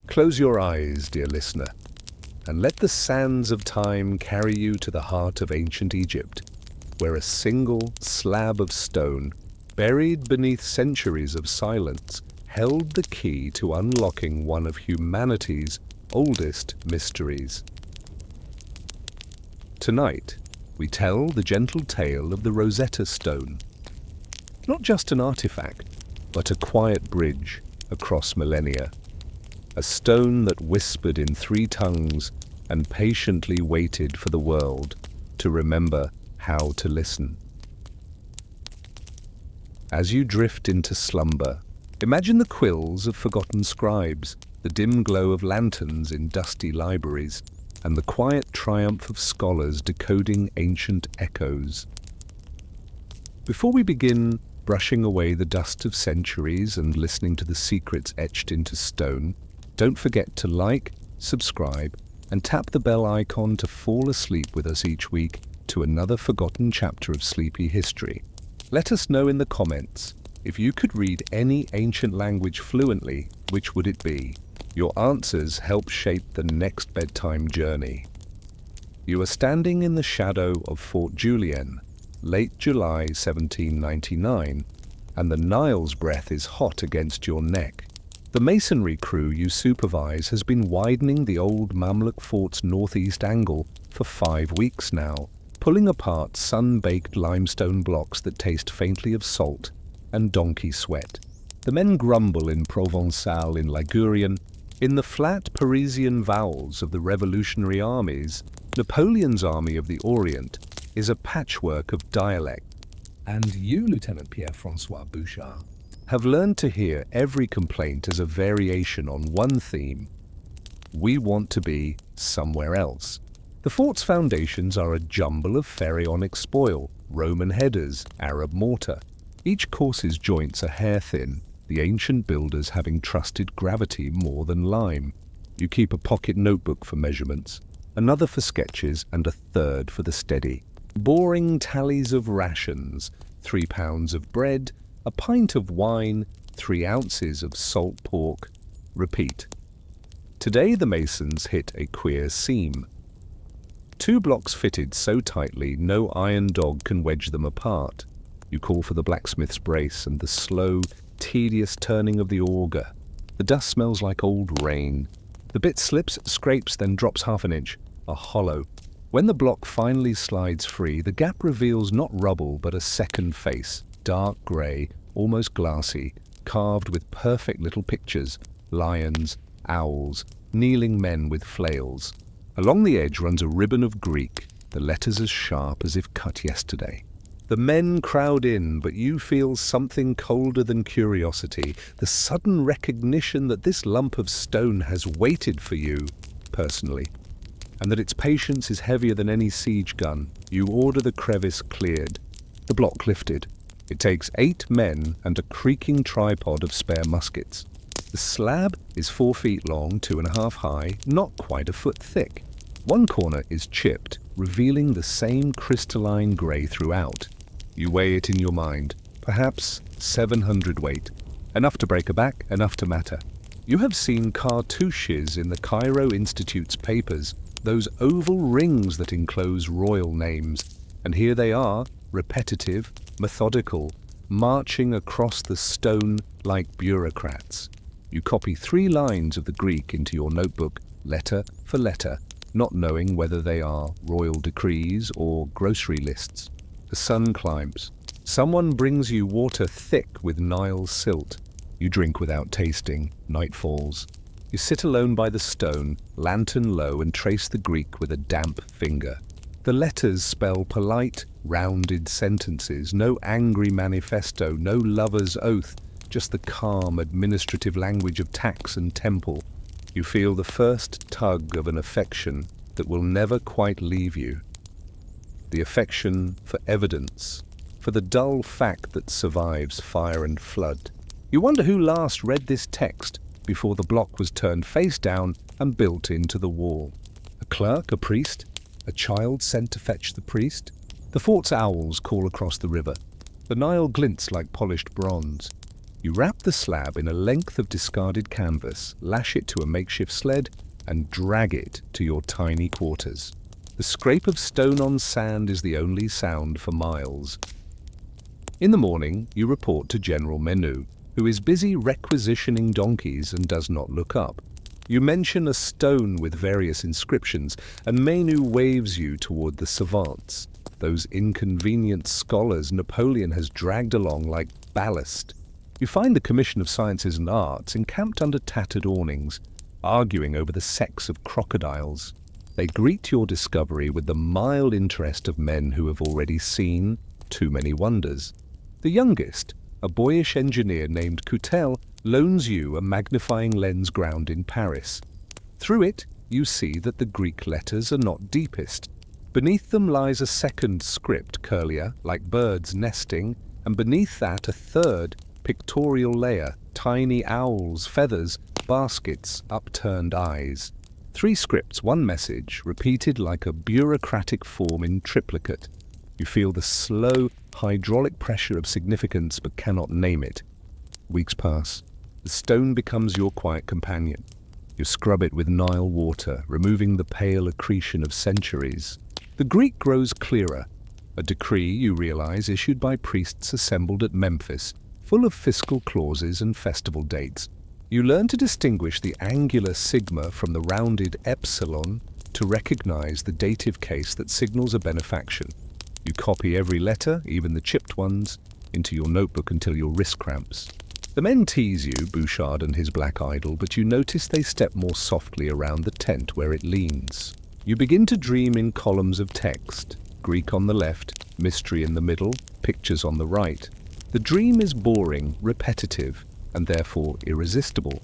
Close your eyes, dear listener, and let the sands of time carry you to the heart of ancient Egypt, where a single slab of stone, buried beneath centuries of silence, held the key to unlocking one of humanity's oldest mysteries. Tonight, we tell the gentle tale of the Rosetta Stone. Not just an artifact, but a quiet bridge across millennia. A stone that whispered in three tongues and patiently waited for the world to remember how to listen. As you drift into slumber, imagine the quills of forgotten scribes, the dim glow of lanterns in dusty libraries, and the quiet triumph of scholars decoding ancient echoes. Before we begin brushing away the dust of centuries and listening to the secrets etched into stone, don't forget to like, subscribe, and tap the bell icon to fall asleep with us each week to another forgotten chapter of sleepy history. Let us know in the comments, if you could read any ancient language fluently, which would it be? Your answers help shape the next bedtime journey. You are standing in the shadow of Fort Julien, late July 1799, and the Nile's breath is hot against your neck. The masonry crew you supervise has been widening the old Mamluk fort's northeast angle for 5 weeks now, pulling apart sun-baked limestone blocks that taste faintly of salt and donkey sweat. The men grumble in Provençal, in Ligurian, in the flat Parisian vowels of the revolutionary armies. Napoleon's army of the Orient is a patchwork of dialect. And you, Lieutenant Pierre-François Bouchard, have learned to hear every complaint as a variation on one theme. We want to be somewhere else. The fort's foundations are a jumble of pharaonic spoil, Roman headers, Arab mortar. Each course's joints are hair-thin, the ancient builders having trusted gravity more than lime. You keep a pocket notebook for measurements, another for sketches, and a third for the steady. Boring tallies of rations, 3 pounds of bread, a pint of wine, 3 ounces of salt pork. Repeat. Today the masons hit a queer seam. 2 blocks fitted so tightly no iron dog can wedge them apart. You call for the blacksmith's brace and the slow, tedious turning of the auger. The dust smells like old rain. The bit slips, scrapes, then drops half an inch, a hollow. When the block finally slides free, the gap reveals not rubble but a second face, dark grey, almost glassy, carved with perfect little pictures, lions, owls, kneeling men with flails. Along the edge runs a ribbon of Greek, the letters as sharp as if cut yesterday. The men crowd in, but you feel something colder than curiosity, the sudden recognition that this lump of stone has waited for you, personally, and that its patience is heavier than any siege gun. You order the crevice cleared, the block lifted. It takes 8 men and a creaking tripod of spare muskets. The slab is 4 feet long, 2.5 high, not quite a foot thick. One corner is chipped, revealing the same crystalline grey throughout. You weigh it in your mind, perhaps 700 weight, enough to break a back, enough to matter. You have seen cartouches in the Cairo Institute's papers, those oval rings that enclose royal names, and here they are, repetitive, methodical, marching across the stone like bureaucrats. You copy 3 lines of the Greek into your notebook, letter for letter, not knowing whether they are royal decrees or grocery lists. The sun climbs. Someone brings you water thick with Nile silt. You drink without tasting. Night falls. You sit alone by the stone, lantern low, and trace the Greek with a damp finger. The letters spell polite, rounded sentences, no angry manifesto, no lover's oath, just the calm administrative language of tax and temple. You feel the first tug of an affection that will never quite leave you. The affection for evidence, for the dull fact that survives fire and flood. You wonder who last read this text before the block was turned face down and built into the wall. A clerk, a priest, a child sent to fetch the priest. The fort's owls call across the river. The Nile glints like polished bronze. You wrap the slab in a length of discarded canvas, lash it to a makeshift sled, and drag it to your tiny quarters. The scrape of stone on sand is the only sound for miles. In the morning, you report to General Menu, who is busy requisitioning donkeys and does not look up. You mention a stone with various inscriptions, and Menu waves you toward the savants, those inconvenient scholars Napoleon has dragged along like ballast. You find the Commission of Sciences and Arts encamped under tattered awnings, arguing over the sex of crocodiles. They greet your discovery with the mild interest of men who have already seen too many wonders. The youngest, a boyish engineer named Coutel, loans you a magnifying lens ground in Paris. Through it, you see that the Greek letters are not deepest. Beneath them lies a second script, curlier, like birds nesting, and beneath that a third, pictorial layer, tiny owls, feathers, baskets, upturned eyes. 3 scripts, 1 message, repeated like a bureaucratic form in triplicate. You feel the slow, hydraulic pressure of significance but cannot name it. Weeks pass. The stone becomes your quiet companion. You scrub it with Nile water, removing the pale accretion of centuries. The Greek grows clearer. A decree, you realize, issued by priests assembled at Memphis, full of fiscal clauses and festival dates. You learn to distinguish the angular sigma from the rounded epsilon to recognize the dative case that signals a benefaction. You copy every letter, even the chipped ones, into your notebook until your wrist cramps. The men tease you, Bouchard and his black idol, but you notice they step more softly around the tent where it leans. You begin to dream in columns of text, Greek on the left, mystery in the middle, pictures on the right. The dream is boring, repetitive, and therefore irresistible.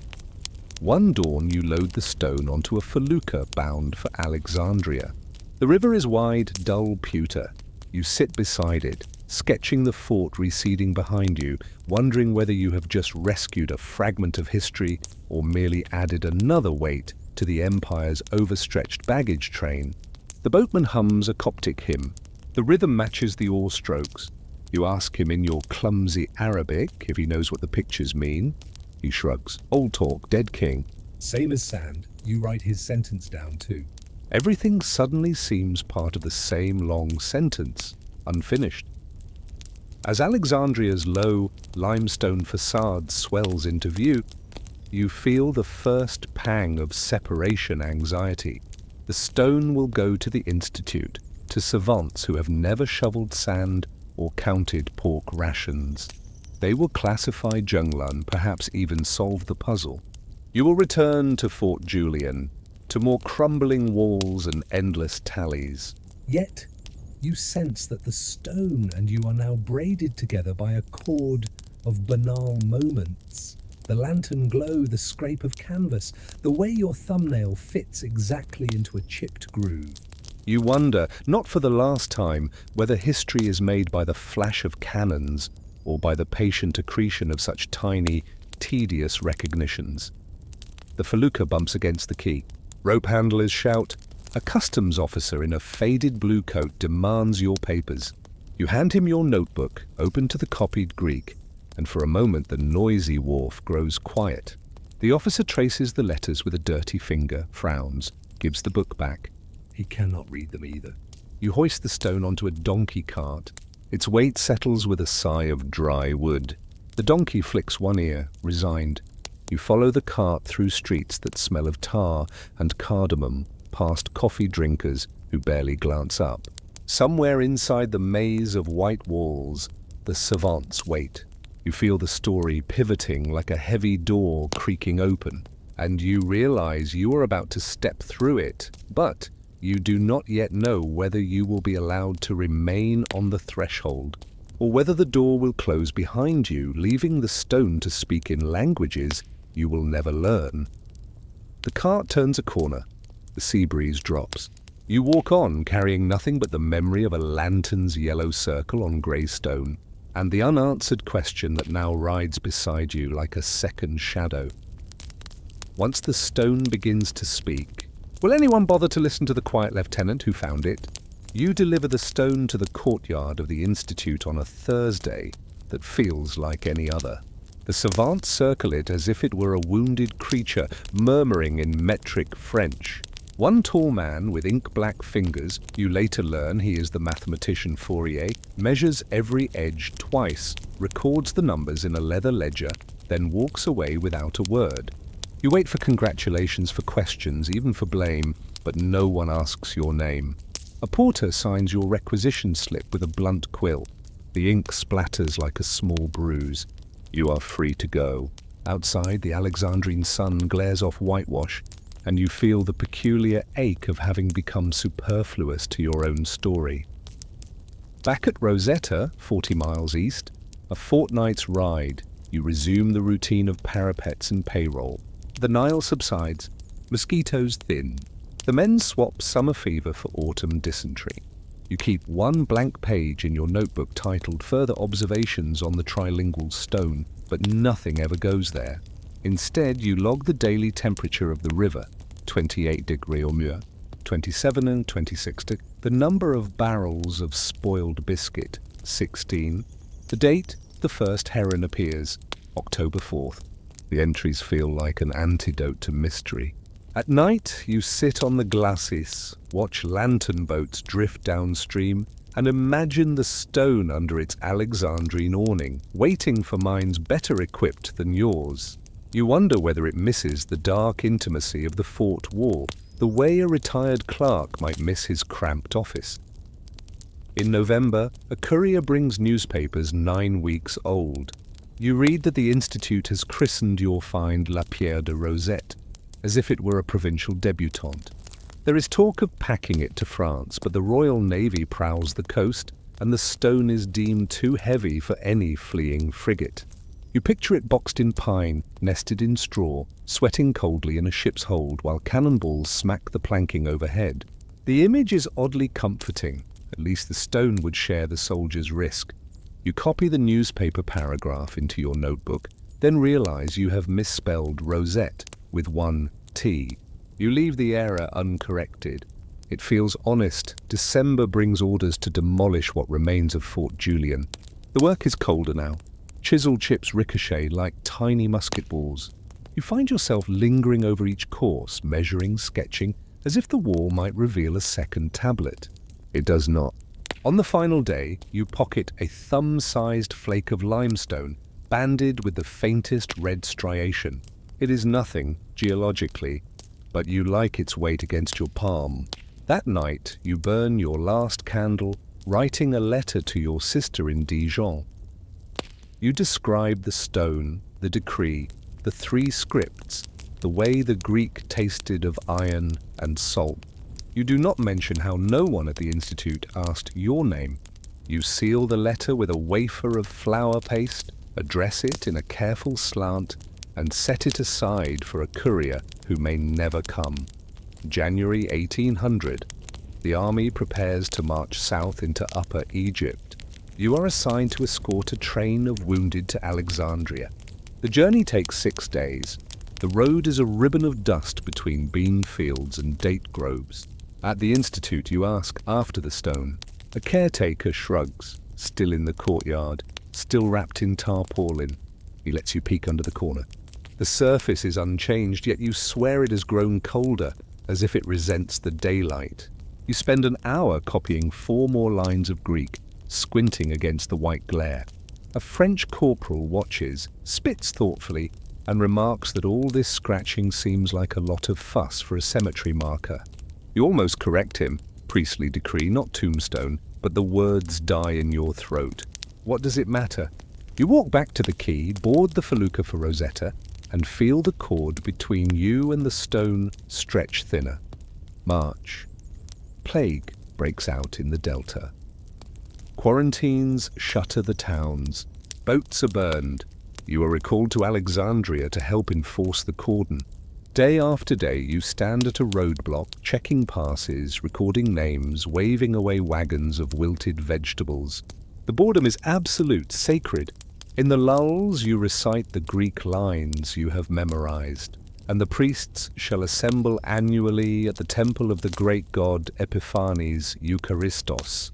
One dawn you load the stone onto a felucca bound for Alexandria. The river is wide, dull pewter. You sit beside it, sketching the fort receding behind you, wondering whether you have just rescued a fragment of history or merely added another weight to the empire's overstretched baggage train. The boatman hums a Coptic hymn. The rhythm matches the oar strokes. You ask him in your clumsy Arabic if he knows what the pictures mean. He shrugs. Old talk, dead king. Same as sand, you write his sentence down too. Everything suddenly seems part of the same long sentence, unfinished. As Alexandria's low, limestone facade swells into view, you feel the first pang of separation anxiety. The stone will go to the Institute, to savants who have never shoveled sand or counted pork rations. They will classify Zhenglan, perhaps even solve the puzzle. You will return to Fort Julian, to more crumbling walls and endless tallies. Yet, you sense that the stone and you are now braided together by a cord of banal moments. The lantern glow, the scrape of canvas, the way your thumbnail fits exactly into a chipped groove. You wonder, not for the last time, whether history is made by the flash of cannons or by the patient accretion of such tiny, tedious recognitions. The felucca bumps against the quay. Rope handlers shout. A customs officer in a faded blue coat demands your papers. You hand him your notebook, open to the copied Greek, and for a moment the noisy wharf grows quiet. The officer traces the letters with a dirty finger, frowns, gives the book back. He cannot read them either. You hoist the stone onto a donkey cart. Its weight settles with a sigh of dry wood. The donkey flicks one ear, resigned. You follow the cart through streets that smell of tar and cardamom, past coffee drinkers who barely glance up. Somewhere inside the maze of white walls, the savants wait. You feel the story pivoting like a heavy door creaking open, and you realize you are about to step through it, but you do not yet know whether you will be allowed to remain on the threshold, or whether the door will close behind you, leaving the stone to speak in languages you will never learn. The cart turns a corner. The sea breeze drops. You walk on, carrying nothing but the memory of a lantern's yellow circle on grey stone, and the unanswered question that now rides beside you like a second shadow. Once the stone begins to speak, will anyone bother to listen to the quiet lieutenant who found it? You deliver the stone to the courtyard of the Institute on a Thursday that feels like any other. The savants circle it as if it were a wounded creature, murmuring in metric French. One tall man with ink-black fingers, you later learn he is the mathematician Fourier, measures every edge twice, records the numbers in a leather ledger, then walks away without a word. You wait for congratulations, for questions, even for blame, but no one asks your name. A porter signs your requisition slip with a blunt quill. The ink splatters like a small bruise. You are free to go. Outside, the Alexandrine sun glares off whitewash, and you feel the peculiar ache of having become superfluous to your own story. Back at Rosetta, 40 miles east, a fortnight's ride, you resume the routine of parapets and payroll. The Nile subsides, mosquitoes thin. The men swap summer fever for autumn dysentery. You keep one blank page in your notebook titled Further Observations on the Trilingual Stone, but nothing ever goes there. Instead, you log the daily temperature of the river, 28 degrees or more, 27 and 26 degrees, the number of barrels of spoiled biscuit, 16, the date the first heron appears, October 4th. The entries feel like an antidote to mystery. At night, you sit on the glacis, watch lantern boats drift downstream, and imagine the stone under its Alexandrine awning, waiting for minds better equipped than yours. You wonder whether it misses the dark intimacy of the fort wall, the way a retired clerk might miss his cramped office. In November, a courier brings newspapers 9 weeks old. You read that the Institute has christened your find La Pierre de Rosette, as if it were a provincial debutante. There is talk of packing it to France, but the Royal Navy prowls the coast, and the stone is deemed too heavy for any fleeing frigate. You picture it boxed in pine, nested in straw, sweating coldly in a ship's hold while cannonballs smack the planking overhead. The image is oddly comforting. At least the stone would share the soldier's risk. You copy the newspaper paragraph into your notebook, then realize you have misspelled Rosette with one T. You leave the error uncorrected. It feels honest. December brings orders to demolish what remains of Fort Julian. The work is colder now. Chisel chips ricochet like tiny musket balls. You find yourself lingering over each course, measuring, sketching, as if the wall might reveal a second tablet. It does not. On the final day, you pocket a thumb-sized flake of limestone, banded with the faintest red striation. It is nothing, geologically, but you like its weight against your palm. That night, you burn your last candle, writing a letter to your sister in Dijon. You describe the stone, the decree, the 3 scripts, the way the Greek tasted of iron and salt. You do not mention how no one at the Institute asked your name. You seal the letter with a wafer of flour paste, address it in a careful slant, and set it aside for a courier who may never come. January 1800. The army prepares to march south into Upper Egypt. You are assigned to escort a train of wounded to Alexandria. The journey takes 6 days. The road is a ribbon of dust between bean fields and date groves. At the Institute, you ask after the stone. A caretaker shrugs, still in the courtyard, still wrapped in tarpaulin. He lets you peek under the corner. The surface is unchanged, yet you swear it has grown colder, as if it resents the daylight. You spend an hour copying 4 more lines of Greek, squinting against the white glare. A French corporal watches, spits thoughtfully, and remarks that all this scratching seems like a lot of fuss for a cemetery marker. You almost correct him. Priestly decree, not tombstone, but the words die in your throat. What does it matter? You walk back to the quay, board the felucca for Rosetta, and feel the cord between you and the stone stretch thinner. March. Plague breaks out in the delta. Quarantines shutter the towns. Boats are burned. You are recalled to Alexandria to help enforce the cordon. Day after day, you stand at a roadblock, checking passes, recording names, waving away wagons of wilted vegetables. The boredom is absolute, sacred. In the lulls, you recite the Greek lines you have memorized, and the priests shall assemble annually at the temple of the great god Epiphanes Eucharistos.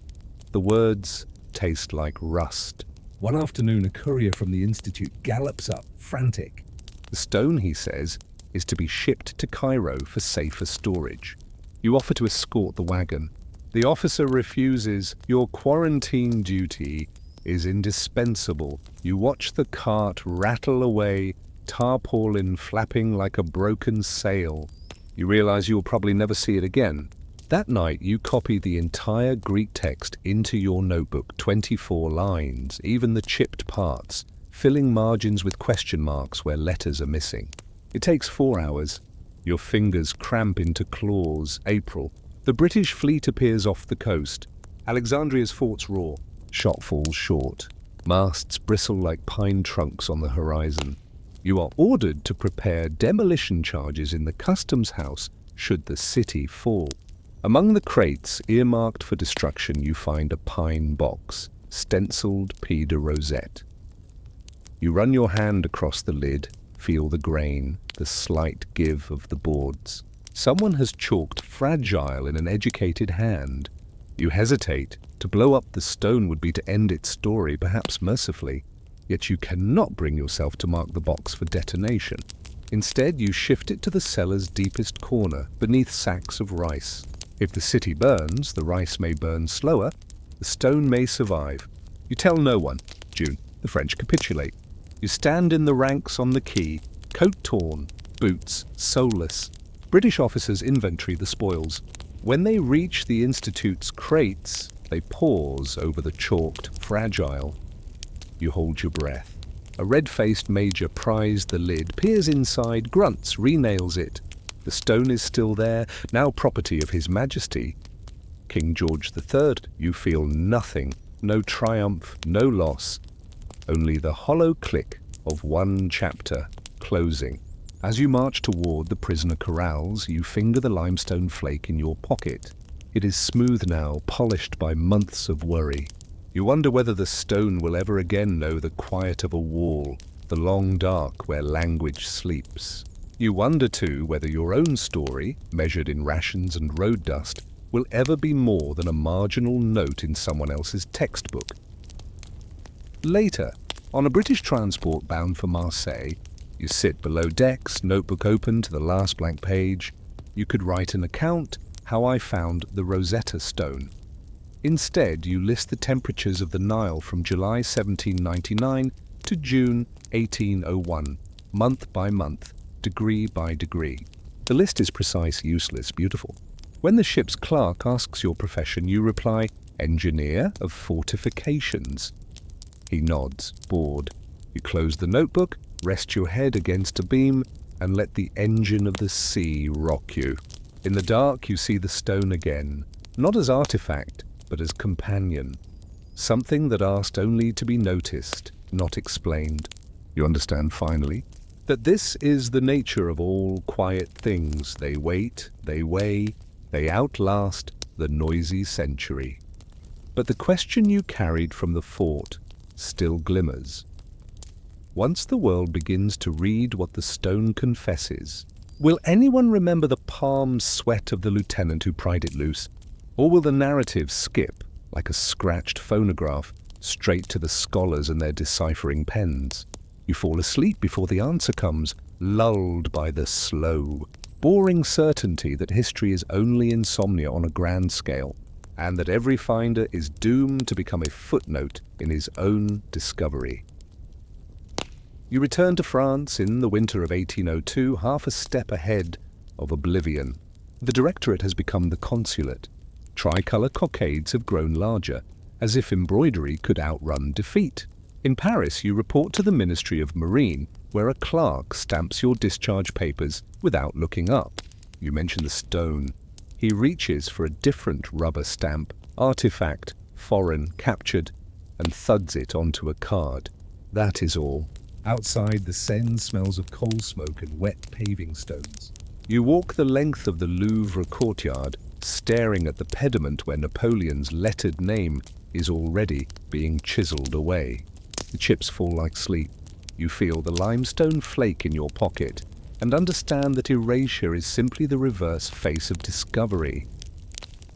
The words taste like rust. One afternoon, a courier from the Institute gallops up, frantic. The stone, he says, is to be shipped to Cairo for safer storage. You offer to escort the wagon. The officer refuses. Your quarantine duty is indispensable. You watch the cart rattle away, tarpaulin flapping like a broken sail. You realize you will probably never see it again. That night, you copy the entire Greek text into your notebook, 24 lines, even the chipped parts, filling margins with question marks where letters are missing. It takes 4 hours. Your fingers cramp into claws. April. The British fleet appears off the coast. Alexandria's forts roar. Shot falls short. Masts bristle like pine trunks on the horizon. You are ordered to prepare demolition charges in the customs house should the city fall. Among the crates earmarked for destruction, you find a pine box, stenciled P de Rosette. You run your hand across the lid, feel the grain, the slight give of the boards. Someone has chalked fragile in an educated hand. You hesitate. To blow up the stone would be to end its story, perhaps mercifully. Yet you cannot bring yourself to mark the box for detonation. Instead, you shift it to the cellar's deepest corner, beneath sacks of rice. If the city burns, the rice may burn slower, the stone may survive. You tell no one. June. The French capitulate. You stand in the ranks on the quay, coat torn, boots soulless. British officers inventory the spoils. When they reach the Institute's crates, they pause over the chalked fragile. You hold your breath. A red-faced major pries the lid, peers inside, grunts, renails it. The stone is still there, now property of His Majesty. King George III. You feel nothing, no triumph, no loss. Only the hollow click of one chapter closing. As you march toward the prisoner corrals, you finger the limestone flake in your pocket. It is smooth now, polished by months of worry. You wonder whether the stone will ever again know the quiet of a wall, the long dark where language sleeps. You wonder, too, whether your own story, measured in rations and road dust, will ever be more than a marginal note in someone else's textbook. Later, on a British transport bound for Marseille, you sit below decks, notebook open to the last blank page. You could write an account, how I found the Rosetta stone. Instead, you list the temperatures of the Nile from July 1799 to June 1801, month by month, degree by degree. The list is precise, useless, beautiful. When the ship's clerk asks your profession, you reply, engineer of fortifications. He nods, bored. You close the notebook, rest your head against a beam, and let the engine of the sea rock you. In the dark, you see the stone again, not as artifact, but as companion. Something that asked only to be noticed, not explained. You understand finally that this is the nature of all quiet things. They wait, they weigh, they outlast the noisy century. But the question you carried from the fort still glimmers. Once the world begins to read what the stone confesses, will anyone remember the palm sweat of the lieutenant who pried it loose? Or will the narrative skip, like a scratched phonograph, straight to the scholars and their deciphering pens? You fall asleep before the answer comes, lulled by the slow, boring certainty that history is only insomnia on a grand scale, and that every finder is doomed to become a footnote in his own discovery. You return to France in the winter of 1802, half a step ahead of oblivion. The Directorate has become the consulate. Tricolour cockades have grown larger, as if embroidery could outrun defeat. In Paris, you report to the Ministry of Marine, where a clerk stamps your discharge papers without looking up. You mention the stone. He reaches for a different rubber stamp, artifact, foreign, captured, and thuds it onto a card. That is all. Outside, the Seine smells of coal smoke and wet paving stones. You walk the length of the Louvre courtyard, staring at the pediment where Napoleon's lettered name is already being chiselled away. The chips fall like sleep. You feel the limestone flake in your pocket and understand that erasure is simply the reverse face of discovery.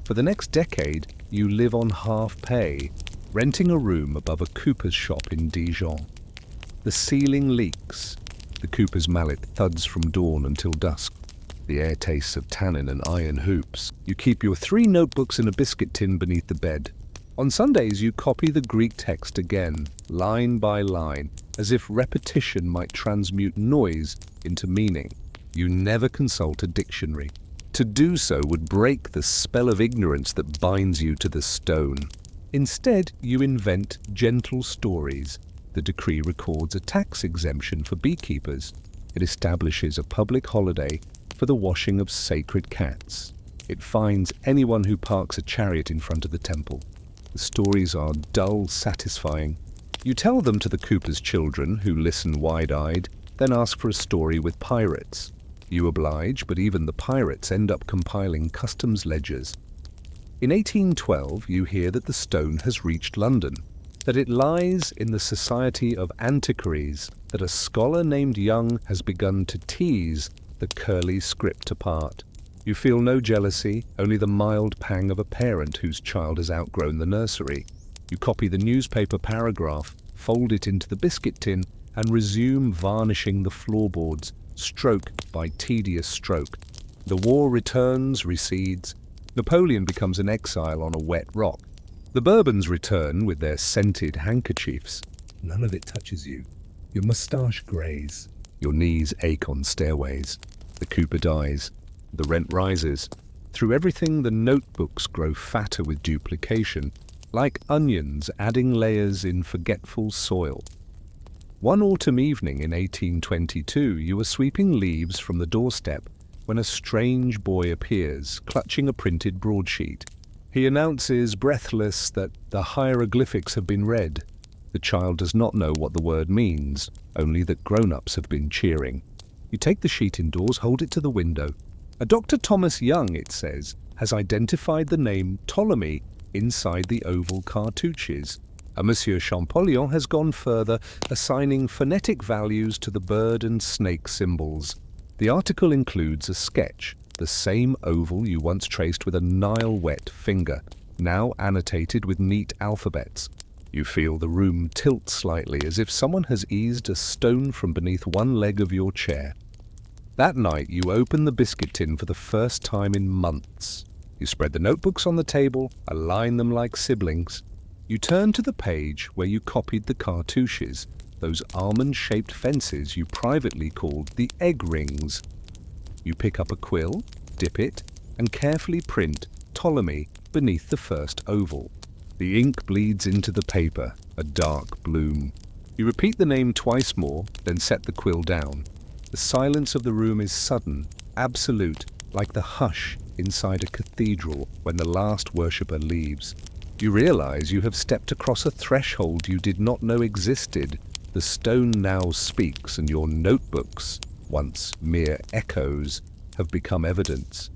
For the next decade, you live on half pay, renting a room above a cooper's shop in Dijon. The ceiling leaks. The cooper's mallet thuds from dawn until dusk. The air tastes of tannin and iron hoops. You keep your 3 notebooks in a biscuit tin beneath the bed. On Sundays, you copy the Greek text again, line by line, as if repetition might transmute noise into meaning. You never consult a dictionary. To do so would break the spell of ignorance that binds you to the stone. Instead, you invent gentle stories. The decree records a tax exemption for beekeepers. It establishes a public holiday for the washing of sacred cats. It fines anyone who parks a chariot in front of the temple. The stories are dull, satisfying. You tell them to the cooper's children, who listen wide-eyed, then ask for a story with pirates. You oblige, but even the pirates end up compiling customs ledgers. In 1812, you hear that the stone has reached London, that it lies in the Society of Antiquaries, that a scholar named Young has begun to tease the curly script apart. You feel no jealousy, only the mild pang of a parent whose child has outgrown the nursery. You copy the newspaper paragraph, fold it into the biscuit tin, and resume varnishing the floorboards, stroke by tedious stroke. The war returns, recedes. Napoleon becomes an exile on a wet rock. The Bourbons return with their scented handkerchiefs. None of it touches you. Your moustache greys. Your knees ache on stairways. The cooper dies. The rent rises. Through everything, the notebooks grow fatter with duplication, like onions adding layers in forgetful soil. One autumn evening in 1822, you are sweeping leaves from the doorstep when a strange boy appears, clutching a printed broadsheet. He announces, breathless, that the hieroglyphics have been read. The child does not know what the word means, only that grown-ups have been cheering. You take the sheet indoors, hold it to the window. A Dr. Thomas Young, it says, has identified the name Ptolemy inside the oval cartouches. A Monsieur Champollion has gone further, assigning phonetic values to the bird and snake symbols. The article includes a sketch, the same oval you once traced with a Nile-wet finger, now annotated with neat alphabets. You feel the room tilt slightly, as if someone has eased a stone from beneath one leg of your chair. That night, you open the biscuit tin for the first time in months. You spread the notebooks on the table, align them like siblings. You turn to the page where you copied the cartouches, those almond-shaped fences you privately called the egg rings. You pick up a quill, dip it, and carefully print Ptolemy beneath the first oval. The ink bleeds into the paper, a dark bloom. You repeat the name twice more, then set the quill down. The silence of the room is sudden, absolute, like the hush inside a cathedral when the last worshipper leaves. You realize you have stepped across a threshold you did not know existed. The stone now speaks, and your notebooks, once mere echoes, have become evidence.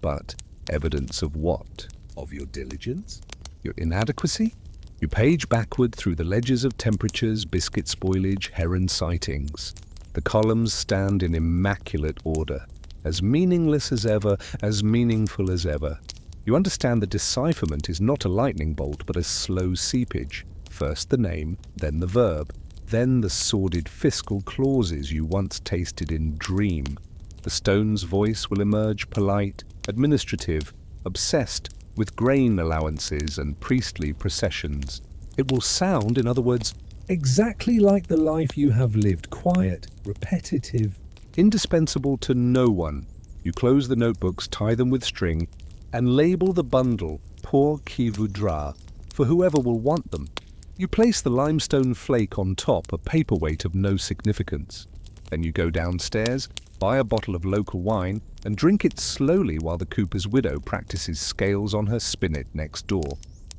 But evidence of what? Of your diligence? Your inadequacy? You page backward through the ledgers of temperatures, biscuit spoilage, heron sightings. The columns stand in immaculate order, as meaningless as ever, as meaningful as ever. You understand the decipherment is not a lightning bolt, but a slow seepage. First the name, then the verb, then the sordid fiscal clauses you once tasted in dream. The stone's voice will emerge polite, administrative, obsessed with grain allowances and priestly processions. It will sound, in other words, exactly like the life you have lived, quiet, repetitive. Indispensable to no one. You close the notebooks, tie them with string, and label the bundle pour qui voudra, for whoever will want them. You place the limestone flake on top, a paperweight of no significance. Then you go downstairs, buy a bottle of local wine, and drink it slowly while the cooper's widow practices scales on her spinet next door.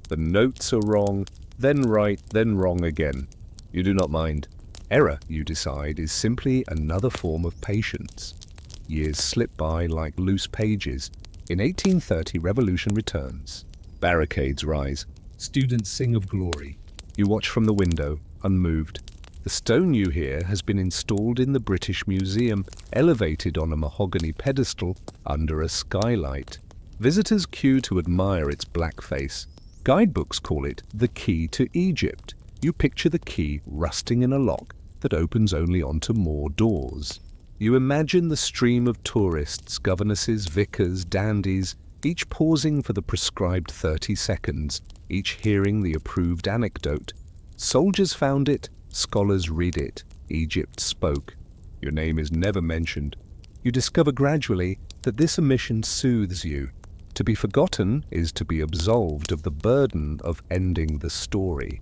The notes are wrong, then right, then wrong again. You do not mind. Error, you decide, is simply another form of patience. Years slip by like loose pages. In 1830, revolution returns. Barricades rise. Students sing of glory. You watch from the window, unmoved. The stone you hear has been installed in the British Museum, elevated on a mahogany pedestal under a skylight. Visitors queue to admire its black face. Guidebooks call it the key to Egypt. You picture the key rusting in a lock that opens only onto more doors. You imagine the stream of tourists, governesses, vicars, dandies, each pausing for the prescribed 30 seconds, each hearing the approved anecdote. Soldiers found it, scholars read it, Egypt spoke. Your name is never mentioned. You discover gradually that this omission soothes you. To be forgotten is to be absolved of the burden of ending the story.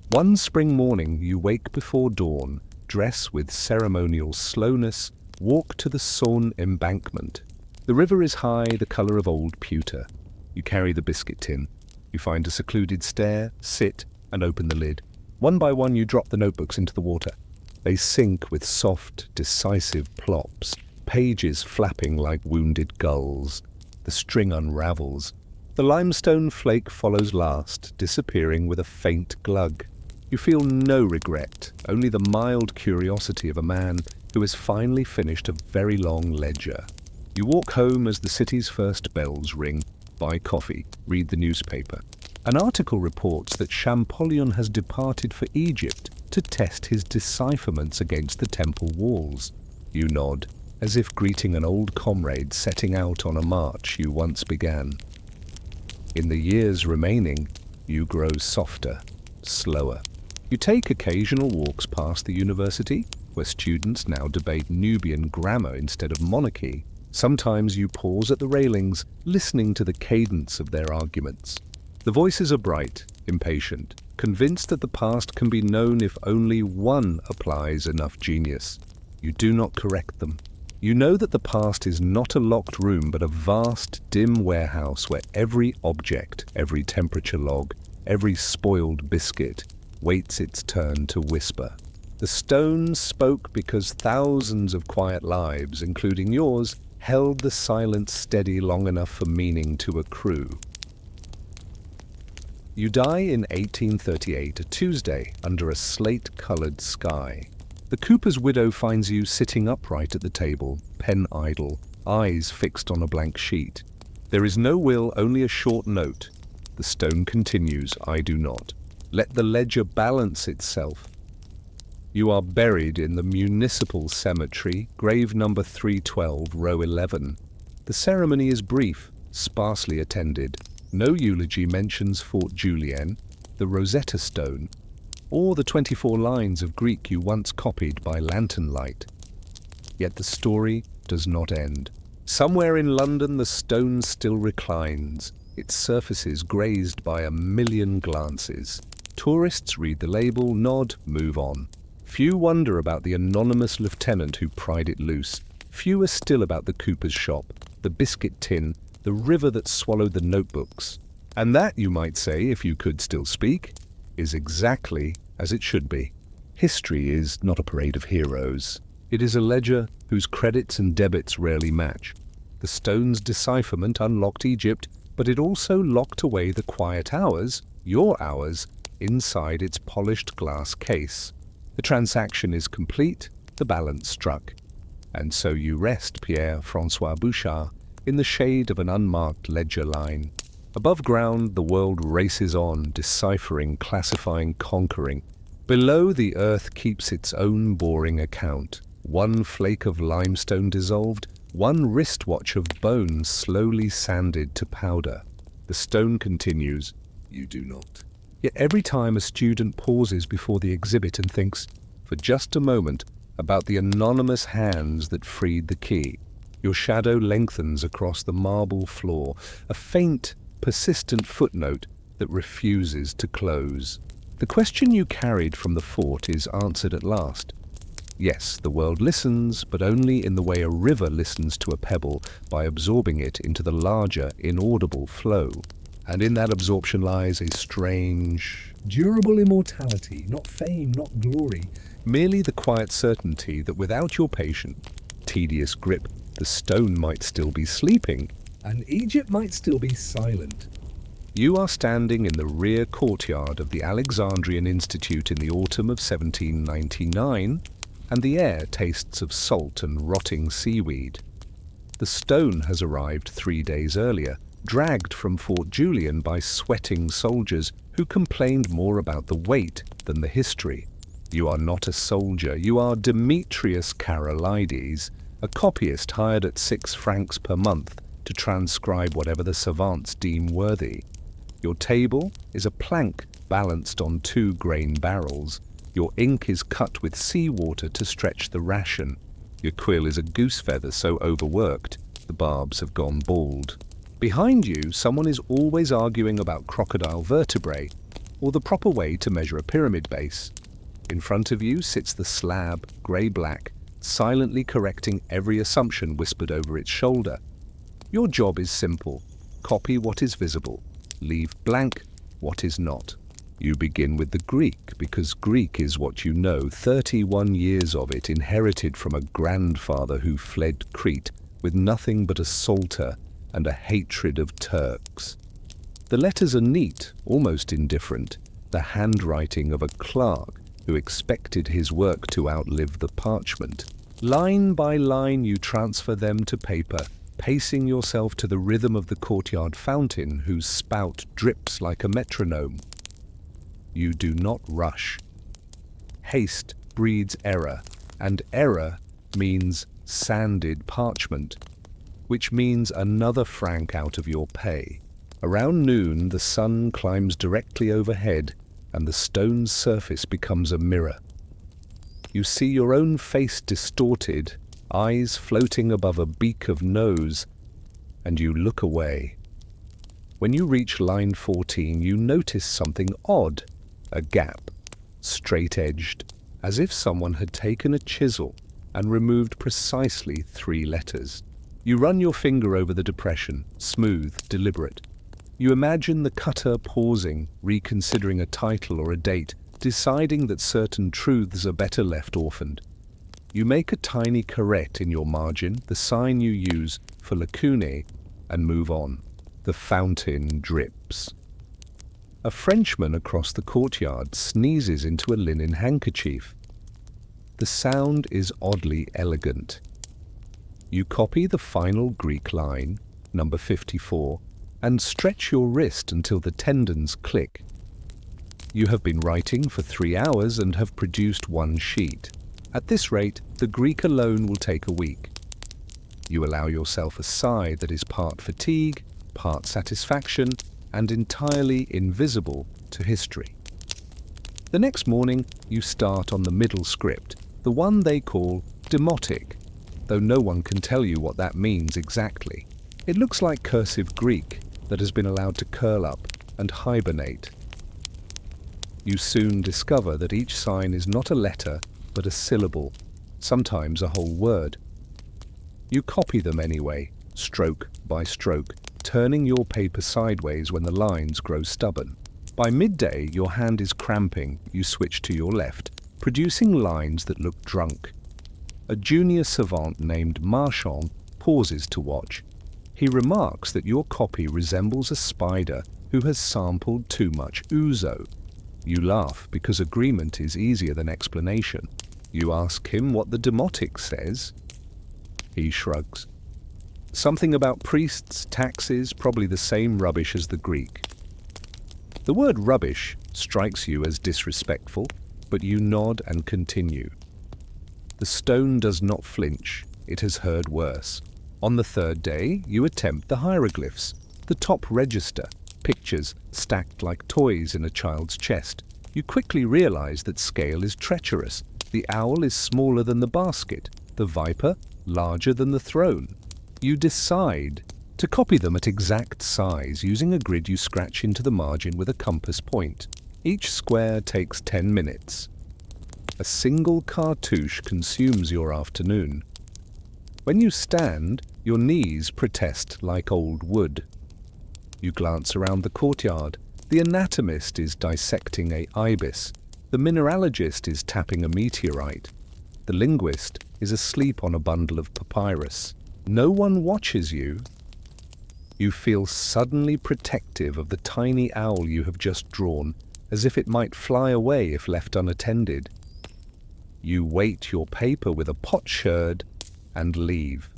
One spring morning you wake before dawn, dress with ceremonial slowness, walk to the Saône embankment. The river is high, the colour of old pewter. You carry the biscuit tin. You find a secluded stair, sit, and open the lid. One by one you drop the notebooks into the water. They sink with soft, decisive plops, pages flapping like wounded gulls. The string unravels. The limestone flake follows last, disappearing with a faint glug. You feel no regret, only the mild curiosity of a man who has finally finished a very long ledger. You walk home as the city's first bells ring, buy coffee, read the newspaper. An article reports that Champollion has departed for Egypt to test his decipherments against the temple walls. You nod, as if greeting an old comrade setting out on a march you once began. In the years remaining, you grow softer, slower. You take occasional walks past the university, where students now debate Nubian grammar instead of monarchy. Sometimes you pause at the railings, listening to the cadence of their arguments. The voices are bright, impatient, convinced that the past can be known if only one applies enough genius. You do not correct them. You know that the past is not a locked room but a vast, dim warehouse where every object, every temperature log, every spoiled biscuit waits its turn to whisper. The stones spoke because thousands of quiet lives, including yours, held the silence steady long enough for meaning to accrue. You die in 1838, a Tuesday, under a slate-coloured sky. The cooper's widow finds you sitting upright at the table, pen idle, eyes fixed on a blank sheet. There is no will, only a short note. The stone continues, I do not. Let the ledger balance itself. You are buried in the municipal cemetery, grave number 312, row 11. The ceremony is brief, sparsely attended. No eulogy mentions Fort Julien, the Rosetta stone, or the 24 lines of Greek you once copied by lantern light. Yet the story does not end. Somewhere in London the stone still reclines, its surfaces grazed by a million glances. Tourists read the label, nod, move on. Few wonder about the anonymous lieutenant who pried it loose. Fewer still about the cooper's shop, the biscuit tin, the river that swallowed the notebooks. And that, you might say, if you could still speak, is exactly as it should be. History is not a parade of heroes. It is a ledger whose credits and debits rarely match. The stone's decipherment unlocked Egypt, but it also locked away the quiet hours, your hours, inside its polished glass case. The transaction is complete, the balance struck. And so you rest, Pierre-François Bouchard, in the shade of an unmarked ledger line. Above ground, the world races on, deciphering, classifying, conquering. Below, the earth keeps its own boring account. One flake of limestone dissolved, one wristwatch of bone slowly sanded to powder. The stone continues, you do not. Yet every time a student pauses before the exhibit and thinks, for just a moment, about the anonymous hands that freed the key, your shadow lengthens across the marble floor, a faint, persistent footnote that refuses to close. The question you carried from the fort is answered at last. Yes, the world listens, but only in the way a river listens to a pebble, by absorbing it into the larger, inaudible flow. And in that absorption lies a strange, durable immortality, not fame, not glory. Merely the quiet certainty that without your patient, tedious grip, the stone might still be sleeping. And Egypt might still be silent. You are standing in the rear courtyard of the Alexandrian Institute in the autumn of 1799, and the air tastes of salt and rotting seaweed. The stone has arrived 3 days earlier, dragged from Fort Julian by sweating soldiers who complained more about the weight than the history. You are not a soldier, you are Demetrius Karolides, a copyist hired at 6 francs per month to transcribe whatever the savants deem worthy. Your table is a plank balanced on 2 grain barrels. Your ink is cut with seawater to stretch the ration. Your quill is a goose feather so overworked, the barbs have gone bald. Behind you, someone is always arguing about crocodile vertebrae or the proper way to measure a pyramid base. In front of you sits the slab, grey-black, silently correcting every assumption whispered over its shoulder. Your job is simple. Copy what is visible. Leave blank what is not. You begin with the Greek because Greek is what you know, 31 years of it inherited from a grandfather who fled Crete with nothing but a psalter and a hatred of Turks. The letters are neat, almost indifferent, the handwriting of a clerk who expected his work to outlive the parchment. Line by line you transfer them to paper, pacing yourself to the rhythm of the courtyard fountain whose spout drips like a metronome. You do not rush. Haste breeds error, and error means sanded parchment, which means another franc out of your pay. Around noon, the sun climbs directly overhead, and the stone's surface becomes a mirror. You see your own face distorted, eyes floating above a beak of nose, and you look away. When you reach line 14, you notice something odd. A gap, straight-edged, as if someone had taken a chisel and removed precisely 3 letters. You run your finger over the depression, smooth, deliberate. You imagine the cutter pausing, reconsidering a title or a date, deciding that certain truths are better left orphaned. You make a tiny caret in your margin, the sign you use for lacunae, and move on. The fountain drips. A Frenchman across the courtyard sneezes into a linen handkerchief. The sound is oddly elegant. You copy the final Greek line, number 54, and stretch your wrist until the tendons click. You have been writing for 3 hours and have produced 1 sheet. At this rate, the Greek alone will take a week. You allow yourself a sigh that is part fatigue, part satisfaction, and entirely invisible to history. The next morning, you start on the middle script, the one they call demotic, though no one can tell you what that means exactly. It looks like cursive Greek that has been allowed to curl up and hibernate. You soon discover that each sign is not a letter, but a syllable, sometimes a whole word. You copy them anyway, stroke by stroke, turning your paper sideways when the lines grow stubborn. By midday, your hand is cramping, you switch to your left, producing lines that look drunk. A junior savant named Marchand pauses to watch. He remarks that your copy resembles a spider who has sampled too much ouzo. You laugh because agreement is easier than explanation. You ask him what the demotic says. He shrugs. Something about priests, taxes, probably the same rubbish as the Greek. The word rubbish strikes you as disrespectful, but you nod and continue. The stone does not flinch, it has heard worse. On the 3rd day, you attempt the hieroglyphs, the top register, pictures stacked like toys in a child's chest. You quickly realize that scale is treacherous. The owl is smaller than the basket, the viper larger than the throne. You decide to copy them at exact size using a grid you scratch into the margin with a compass point. Each square takes 10 minutes. A single cartouche consumes your afternoon. When you stand, your knees protest like old wood. You glance around the courtyard. The anatomist is dissecting a ibis. The mineralogist is tapping a meteorite. The linguist is asleep on a bundle of papyrus. No one watches you. You feel suddenly protective of the tiny owl you have just drawn, as if it might fly away if left unattended. You weight your paper with a potsherd and leave.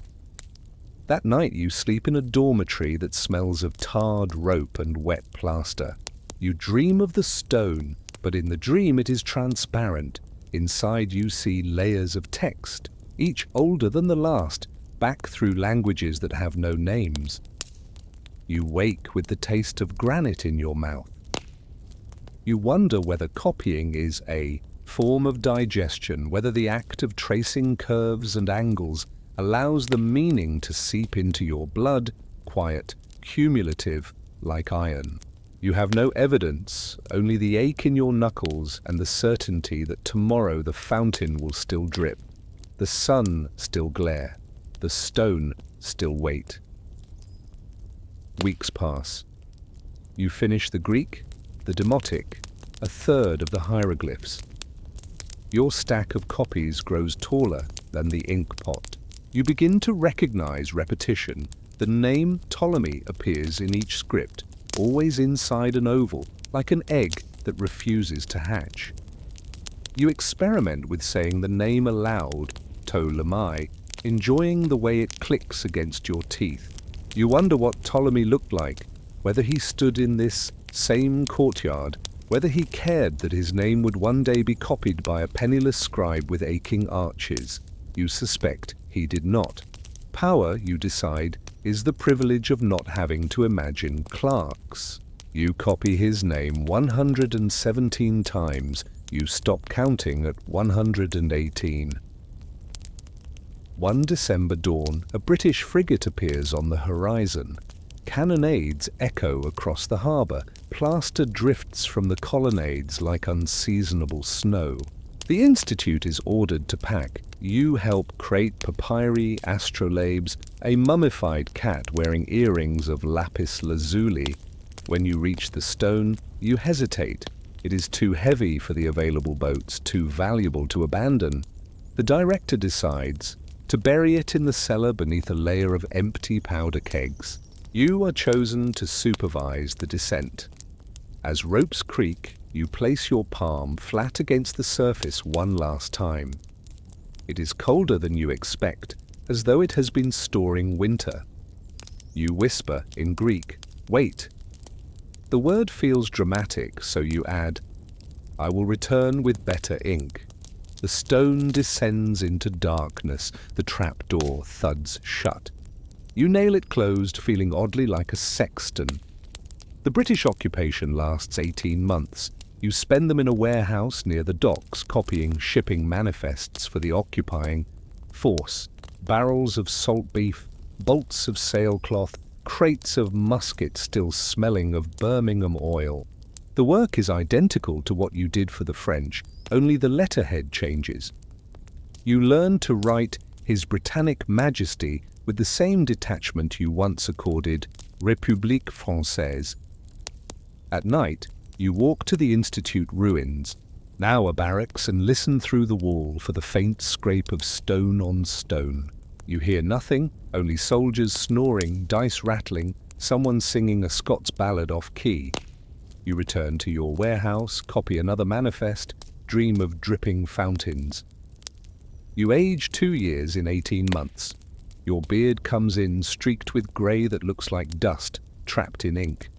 That night you sleep in a dormitory that smells of tarred rope and wet plaster. You dream of the stone, but in the dream it is transparent. Inside you see layers of text, each older than the last, back through languages that have no names. You wake with the taste of granite in your mouth. You wonder whether copying is a form of digestion, whether the act of tracing curves and angles allows the meaning to seep into your blood, quiet, cumulative, like iron. You have no evidence, only the ache in your knuckles and the certainty that tomorrow the fountain will still drip, the sun still glare, the stone still wait. Weeks pass. You finish the Greek, the Demotic, a third of the hieroglyphs. Your stack of copies grows taller than the ink pot. You begin to recognize repetition. The name Ptolemy appears in each script, always inside an oval, like an egg that refuses to hatch. You experiment with saying the name aloud, Ptolemy, enjoying the way it clicks against your teeth. You wonder what Ptolemy looked like, whether he stood in this same courtyard, whether he cared that his name would one day be copied by a penniless scribe with aching arches. You suspect he did not. Power, you decide, is the privilege of not having to imagine clerks. You copy his name 117 times. You stop counting at 118. One December dawn, a British frigate appears on the horizon. Cannonades echo across the harbour. Plaster drifts from the colonnades like unseasonable snow. The Institute is ordered to pack. You help crate papyri, astrolabes, a mummified cat wearing earrings of lapis lazuli. When you reach the stone, you hesitate. It is too heavy for the available boats, too valuable to abandon. The director decides to bury it in the cellar beneath a layer of empty powder kegs. You are chosen to supervise the descent. As ropes creak, you place your palm flat against the surface one last time. It is colder than you expect, as though it has been storing winter. You whisper in Greek, "Wait." The word feels dramatic, so you add, "I will return with better ink." The stone descends into darkness. The trapdoor thuds shut. You nail it closed, feeling oddly like a sexton. The British occupation lasts 18 months. You spend them in a warehouse near the docks, copying shipping manifests for the occupying force. Barrels of salt beef, bolts of sailcloth, crates of musket still smelling of Birmingham oil. The work is identical to what you did for the French, only the letterhead changes. You learn to write His Britannic Majesty with the same detachment you once accorded République Française. At night, you walk to the Institute ruins, now a barracks, and listen through the wall for the faint scrape of stone on stone. You hear nothing, only soldiers snoring, dice rattling, someone singing a Scots ballad off key. You return to your warehouse, copy another manifest, dream of dripping fountains. You age 2 years in 18 months. Your beard comes in streaked with grey that looks like dust, trapped in ink.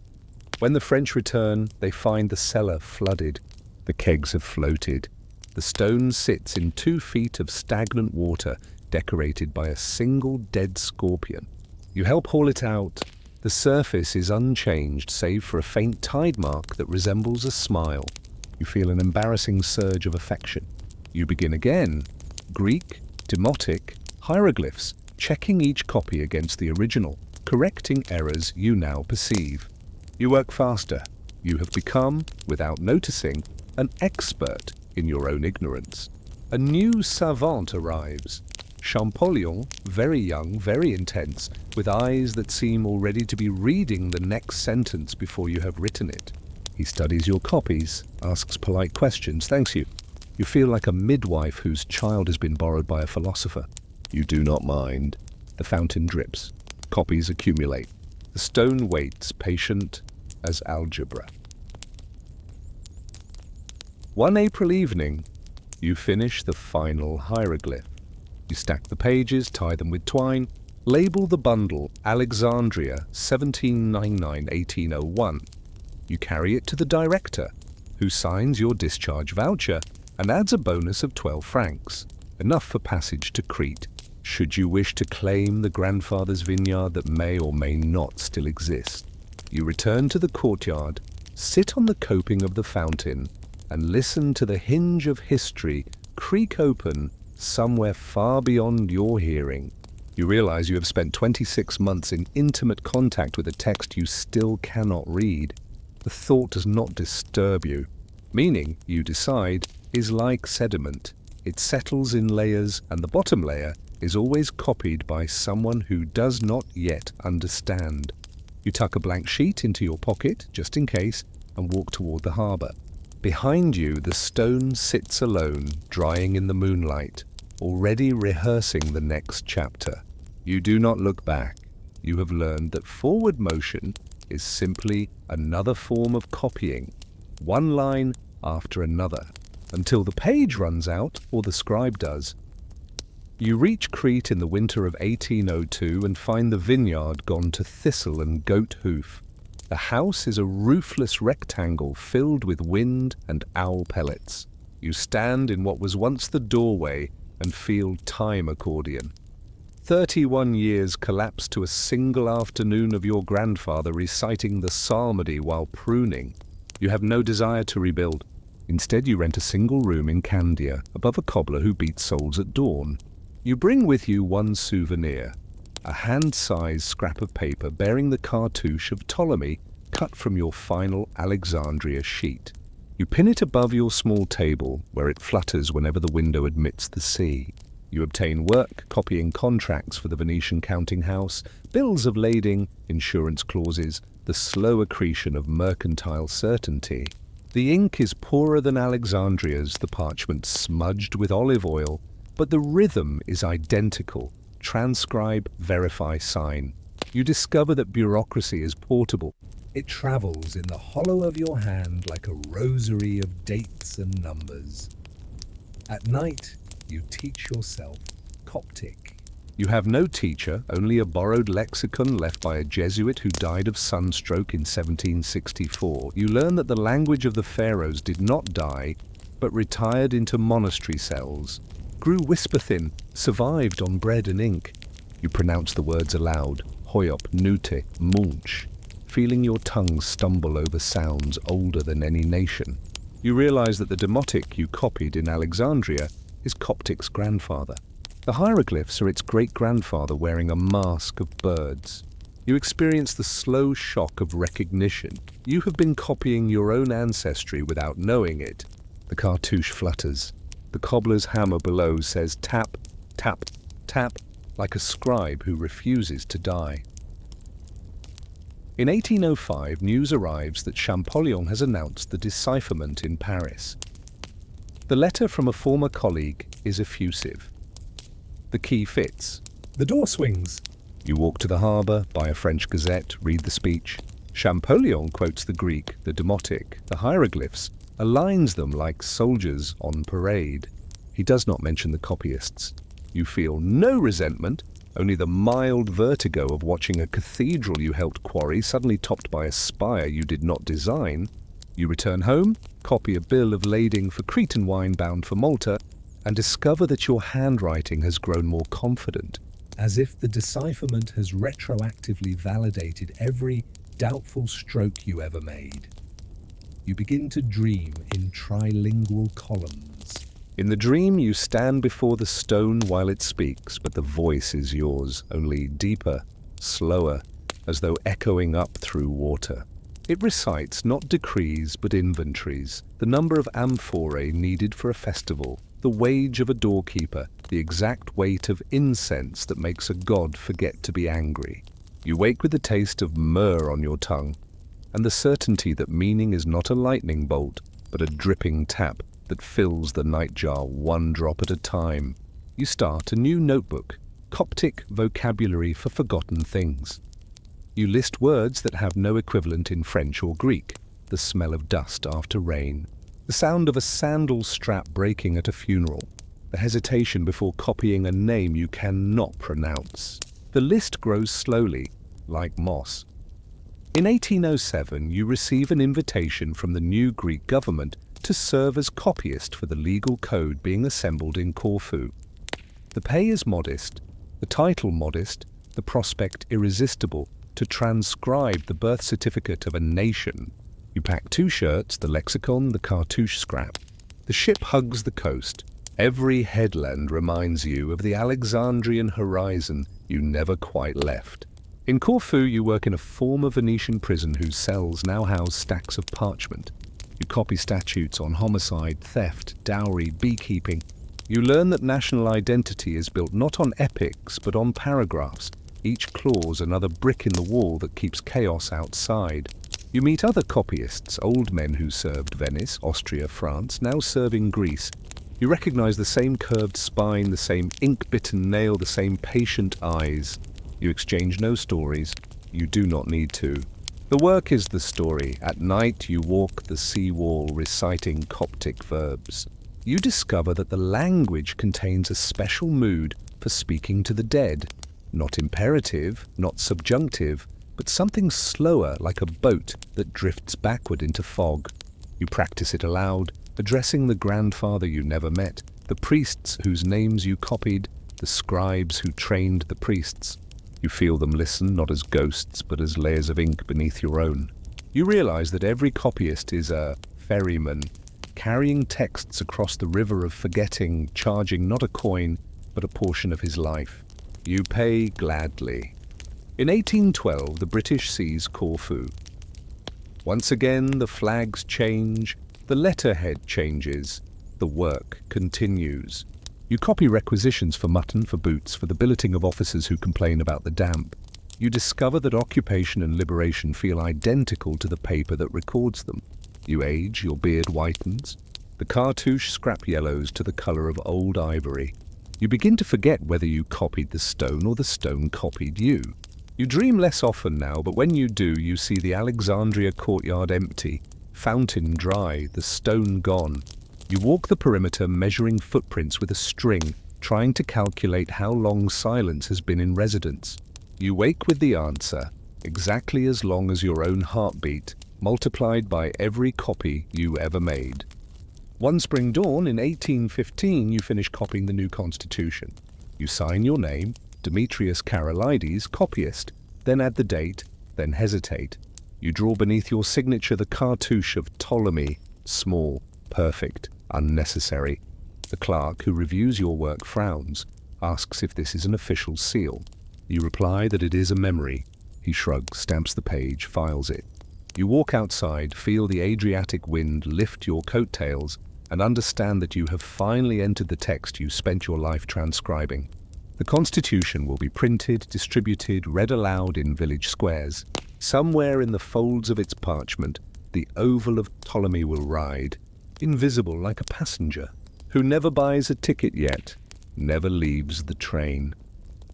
When the French return, they find the cellar flooded. The kegs have floated. The stone sits in 2 feet of stagnant water, decorated by a single dead scorpion. You help haul it out. The surface is unchanged, save for a faint tide mark that resembles a smile. You feel an embarrassing surge of affection. You begin again. Greek, Demotic, hieroglyphs, checking each copy against the original, correcting errors you now perceive. You work faster. You have become, without noticing, an expert in your own ignorance. A new savant arrives. Champollion, very young, very intense, with eyes that seem already to be reading the next sentence before you have written it. He studies your copies, asks polite questions, thanks you. You feel like a midwife whose child has been borrowed by a philosopher. You do not mind. The fountain drips. Copies accumulate. The stone waits, patient as algebra. One April evening, you finish the final hieroglyph. You stack the pages, tie them with twine, Label the bundle Alexandria 1799-1801. You carry it to the director, who signs your discharge voucher and adds a bonus of 12 francs, enough for passage to Crete, should you wish to claim the grandfather's vineyard that may or may not still exist. You return to the courtyard, sit on the coping of the fountain, and listen to the hinge of history creak open somewhere far beyond your hearing. You realize you have spent 26 months in intimate contact with a text you still cannot read. The thought does not disturb you. Meaning, you decide, is like sediment. It settles in layers, and the bottom layer is always copied by someone who does not yet understand. You tuck a blank sheet into your pocket, just in case, and walk toward the harbor. Behind you, the stone sits alone, drying in the moonlight, already rehearsing the next chapter. You do not look back. You have learned that forward motion is simply another form of copying, one line after another, until the page runs out or the scribe does. You reach Crete in the winter of 1802 and find the vineyard gone to thistle and goat hoof. The house is a roofless rectangle filled with wind and owl pellets. You stand in what was once the doorway and feel time accordion. 31 years collapse to a single afternoon of your grandfather reciting the psalmody while pruning. You have no desire to rebuild. Instead, you rent a single room in Candia, above a cobbler who beats souls at dawn. You bring with you one souvenir, a hand-sized scrap of paper bearing the cartouche of Ptolemy cut from your final Alexandria sheet. You pin it above your small table, where it flutters whenever the window admits the sea. You obtain work, copying contracts for the Venetian counting house, bills of lading, insurance clauses, the slow accretion of mercantile certainty. The ink is poorer than Alexandria's, the parchment smudged with olive oil, but the rhythm is identical. Transcribe, verify, sign. You discover that bureaucracy is portable. It travels in the hollow of your hand like a rosary of dates and numbers. At night, you teach yourself Coptic. You have no teacher, only a borrowed lexicon left by a Jesuit who died of sunstroke in 1764. You learn that the language of the pharaohs did not die, but retired into monastery cells, grew whisper-thin, survived on bread and ink. You pronounce the words aloud, hoyop, nute, munch, feeling your tongue stumble over sounds older than any nation. You realize that the demotic you copied in Alexandria is Coptic's grandfather. The hieroglyphs are its great-grandfather wearing a mask of birds. You experience the slow shock of recognition. You have been copying your own ancestry without knowing it. The cartouche flutters. The cobbler's hammer below says tap, tap, tap, like a scribe who refuses to die. In 1805, news arrives that Champollion has announced the decipherment in Paris. The letter from a former colleague is effusive. The key fits. The door swings. You walk to the harbour, buy a French gazette, read the speech. Champollion quotes the Greek, the demotic, the hieroglyphs, aligns them like soldiers on parade. He does not mention the copyists. You feel no resentment, only the mild vertigo of watching a cathedral you helped quarry suddenly topped by a spire you did not design. You return home, copy a bill of lading for Cretan wine bound for Malta, and discover that your handwriting has grown more confident. As if the decipherment has retroactively validated every doubtful stroke you ever made. You begin to dream in trilingual columns. In the dream, you stand before the stone while it speaks, but the voice is yours, only deeper, slower, as though echoing up through water. It recites not decrees but inventories, the number of amphorae needed for a festival, the wage of a doorkeeper, the exact weight of incense that makes a god forget to be angry. You wake with the taste of myrrh on your tongue, and the certainty that meaning is not a lightning bolt, but a dripping tap that fills the nightjar one drop at a time. You start a new notebook, Coptic vocabulary for forgotten things. You list words that have no equivalent in French or Greek, the smell of dust after rain, the sound of a sandal strap breaking at a funeral, the hesitation before copying a name you cannot pronounce. The list grows slowly, like moss. In 1807, you receive an invitation from the new Greek government to serve as copyist for the legal code being assembled in Corfu. The pay is modest, the title modest, the prospect irresistible to transcribe the birth certificate of a nation. You pack 2 shirts, the lexicon, the cartouche scrap. The ship hugs the coast. Every headland reminds you of the Alexandrian horizon you never quite left. In Corfu, you work in a former Venetian prison whose cells now house stacks of parchment. You copy statutes on homicide, theft, dowry, beekeeping. You learn that national identity is built not on epics but on paragraphs, each clause another brick in the wall that keeps chaos outside. You meet other copyists, old men who served Venice, Austria, France, now serving Greece. You recognize the same curved spine, the same ink-bitten nail, the same patient eyes. You exchange no stories. You do not need to. The work is the story. At night you walk the sea wall reciting Coptic verbs. You discover that the language contains a special mood for speaking to the dead. Not imperative, not subjunctive, but something slower like a boat that drifts backward into fog. You practice it aloud, addressing the grandfather you never met, the priests whose names you copied, the scribes who trained the priests. You feel them listen not as ghosts but as layers of ink beneath your own. You realize that every copyist is a ferryman, carrying texts across the river of forgetting, charging not a coin but a portion of his life. You pay gladly. In 1812, the British seize Corfu. Once again, the flags change, the letterhead changes, the work continues. You copy requisitions for mutton, for boots, for the billeting of officers who complain about the damp. You discover that occupation and liberation feel identical to the paper that records them. You age, your beard whitens. The cartouche scrap yellows to the colour of old ivory. You begin to forget whether you copied the stone or the stone copied you. You dream less often now, but when you do, you see the Alexandria courtyard empty, fountain dry, the stone gone. You walk the perimeter measuring footprints with a string, trying to calculate how long silence has been in residence. You wake with the answer, exactly as long as your own heartbeat, multiplied by every copy you ever made. One spring dawn in 1815, you finish copying the new constitution. You sign your name, Demetrius Karolides, copyist, then add the date, then hesitate. You draw beneath your signature the cartouche of Ptolemy, small, perfect, unnecessary. The clerk who reviews your work frowns, asks if this is an official seal. You reply that it is a memory. He shrugs, stamps the page, files it. You walk outside, feel the Adriatic wind lift your coattails, and understand that you have finally entered the text you spent your life transcribing. The Constitution will be printed, distributed, read aloud in village squares. Somewhere in the folds of its parchment, the oval of Ptolemy will ride, invisible like a passenger, who never buys a ticket yet, never leaves the train.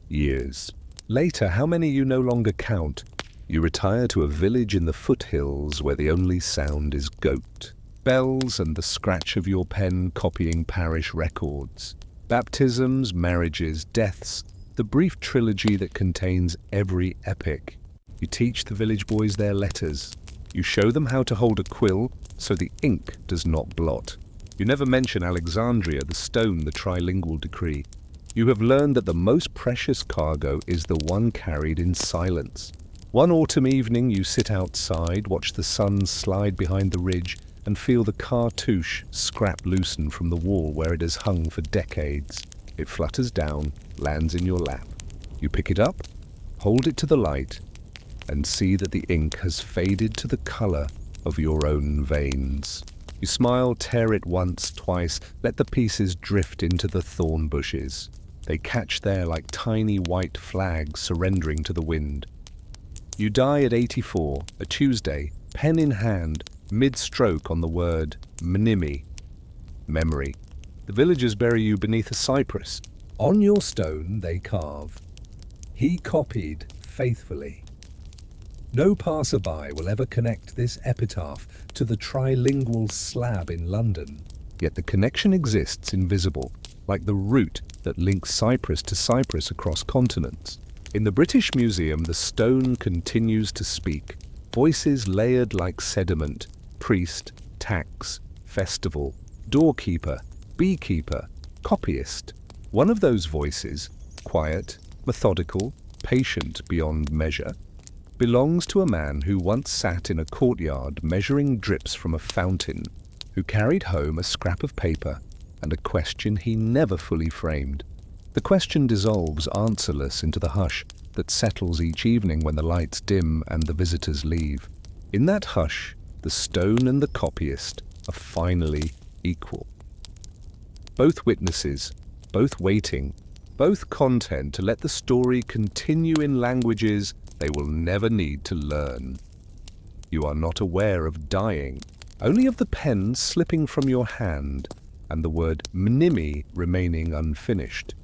Years later, how many you no longer count. You retire to a village in the foothills where the only sound is goat, bells and the scratch of your pen copying parish records. Baptisms, marriages, deaths, the brief trilogy that contains every epic. You teach the village boys their letters. You show them how to hold a quill so the ink does not blot. You never mention Alexandria, the stone, the trilingual decree. You have learned that the most precious cargo is the one carried in silence. One autumn evening you sit outside, watch the sun slide behind the ridge, and feel the cartouche scrap loosen from the wall where it has hung for decades. It flutters down, lands in your lap. You pick it up, hold it to the light, and see that the ink has faded to the colour of your own veins. You smile, tear it once, twice, let the pieces drift into the thorn bushes. They catch there like tiny white flags surrendering to the wind. You die at 84, a Tuesday, pen in hand, mid-stroke on the word mnimi, memory. The villagers bury you beneath a cypress. On your stone they carve, "He copied faithfully." No passerby will ever connect this epitaph to the trilingual slab in London. Yet the connection exists invisible, like the route that links Cyprus to Cyprus across continents. In the British Museum, the stone continues to speak, voices layered like sediment: priest, tax, festival, doorkeeper, beekeeper, copyist. One of those voices, quiet, methodical, patient beyond measure, belongs to a man who once sat in a courtyard measuring drips from a fountain, who carried home a scrap of paper and a question he never fully framed. The question dissolves answerless into the hush that settles each evening when the lights dim and the visitors leave. In that hush, the stone and the copyist are finally equal. Both witnesses, both waiting, both content to let the story continue in languages they will never need to learn. You are not aware of dying, only of the pen slipping from your hand and the word mnimi remaining unfinished.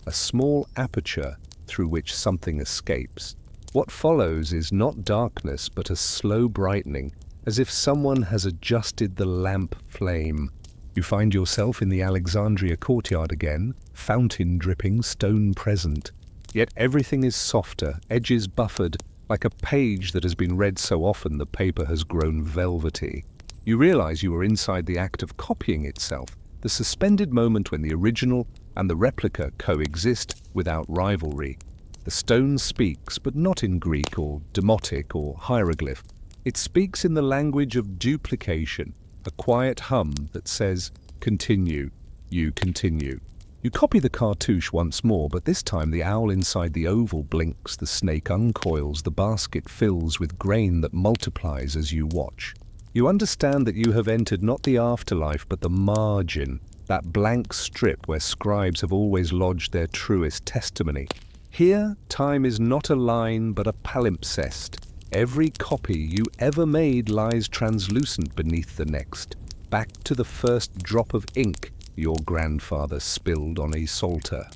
A small aperture through which something escapes. What follows is not darkness but a slow brightening, as if someone has adjusted the lamp flame. You find yourself in the Alexandria courtyard again, fountain dripping, stone present. Yet everything is softer, edges buffered, like a page that has been read so often the paper has grown velvety. You realize you are inside the act of copying itself, the suspended moment when the original and the replica coexist without rivalry. The stone speaks, but not in Greek or demotic or hieroglyph. It speaks in the language of duplication, a quiet hum that says, "Continue, you continue." You copy the cartouche once more, but this time the owl inside the oval blinks, the snake uncoils, the basket fills with grain that multiplies as you watch. You understand that you have entered not the afterlife but the margin, that blank strip where scribes have always lodged their truest testimony. Here, time is not a line but a palimpsest. Every copy you ever made lies translucent beneath the next, back to the first drop of ink your grandfather spilled on a psalter.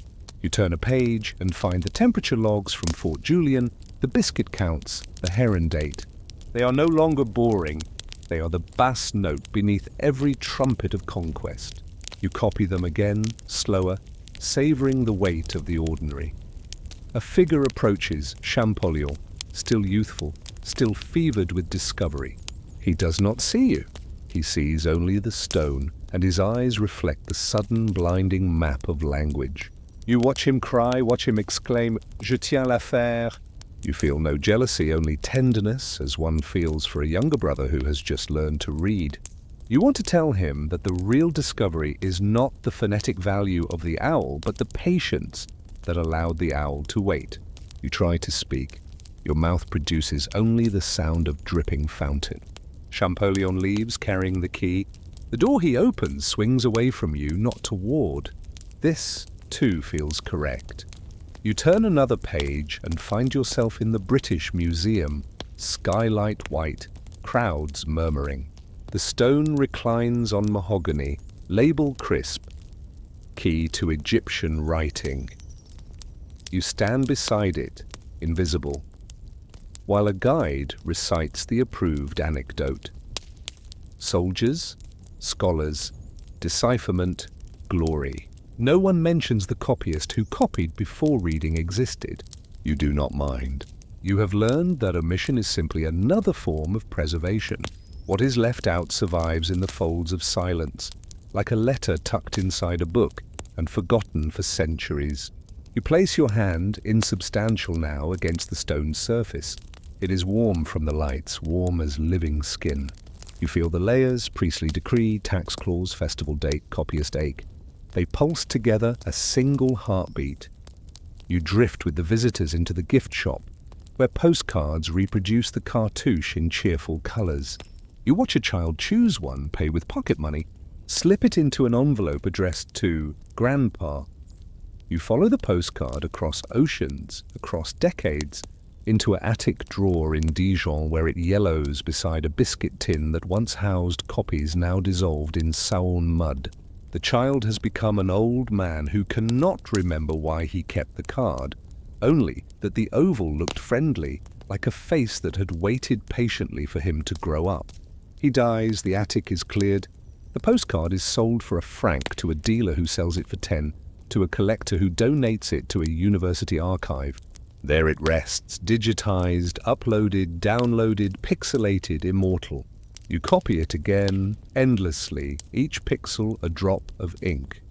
You turn a page and find the temperature logs from Fort Julian, the biscuit counts, the heron date. They are no longer boring. They are the bass note beneath every trumpet of conquest. You copy them again, slower, savoring the weight of the ordinary. A figure approaches, Champollion, still youthful, still fevered with discovery. He does not see you. He sees only the stone, and his eyes reflect the sudden blinding map of language. You watch him cry, watch him exclaim, "Je tiens l'affaire." You feel no jealousy, only tenderness, as one feels for a younger brother who has just learned to read. You want to tell him that the real discovery is not the phonetic value of the owl, but the patience that allowed the owl to wait. You try to speak. Your mouth produces only the sound of dripping fountain. Champollion leaves, carrying the key. The door he opens swings away from you, not toward. This, too, feels correct. You turn another page and find yourself in the British Museum, skylight white, crowds murmuring. The stone reclines on mahogany, label crisp, key to Egyptian writing. You stand beside it, invisible, while a guide recites the approved anecdote. Soldiers, scholars, decipherment, glory. No one mentions the copyist who copied before reading existed. You do not mind. You have learned that omission is simply another form of preservation. What is left out survives in the folds of silence, like a letter tucked inside a book and forgotten for centuries. You place your hand, insubstantial now, against the stone surface. It is warm from the lights, warm as living skin. You feel the layers, priestly decree, tax clause, festival date, copyist ache. They pulse together, a single heartbeat. You drift with the visitors into the gift shop, where postcards reproduce the cartouche in cheerful colors. You watch a child choose one, pay with pocket money, slip it into an envelope addressed to Grandpa. You follow the postcard across oceans, across decades, into an attic drawer in Dijon where it yellows beside a biscuit tin that once housed copies now dissolved in Saône mud. The child has become an old man who cannot remember why he kept the card, only that the oval looked friendly, like a face that had waited patiently for him to grow up. He dies, the attic is cleared. The postcard is sold for £1 to a dealer who sells it for 10, to a collector who donates it to a university archive. There it rests, digitized, uploaded, downloaded, pixelated, immortal. You copy it again, endlessly, each pixel a drop of ink.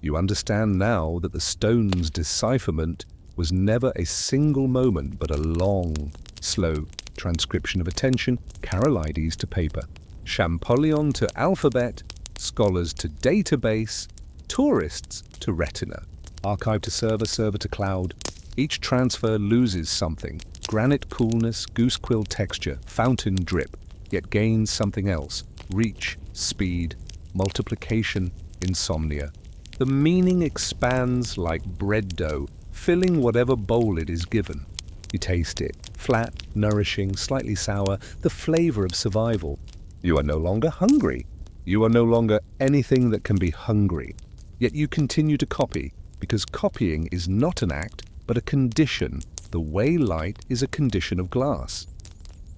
You understand now that the stone's decipherment was never a single moment but a long, slow transcription of attention, Carolindes to paper, Champollion to alphabet, scholars to database, tourists to retina, archive to server, server to cloud. Each transfer loses something, granite coolness, goose quill texture, fountain drip, yet gains something else, reach, speed, multiplication, insomnia. The meaning expands like bread dough, filling whatever bowl it is given. You taste it, flat, nourishing, slightly sour, the flavor of survival. You are no longer hungry. You are no longer anything that can be hungry. Yet you continue to copy, because copying is not an act, but a condition, the way light is a condition of glass.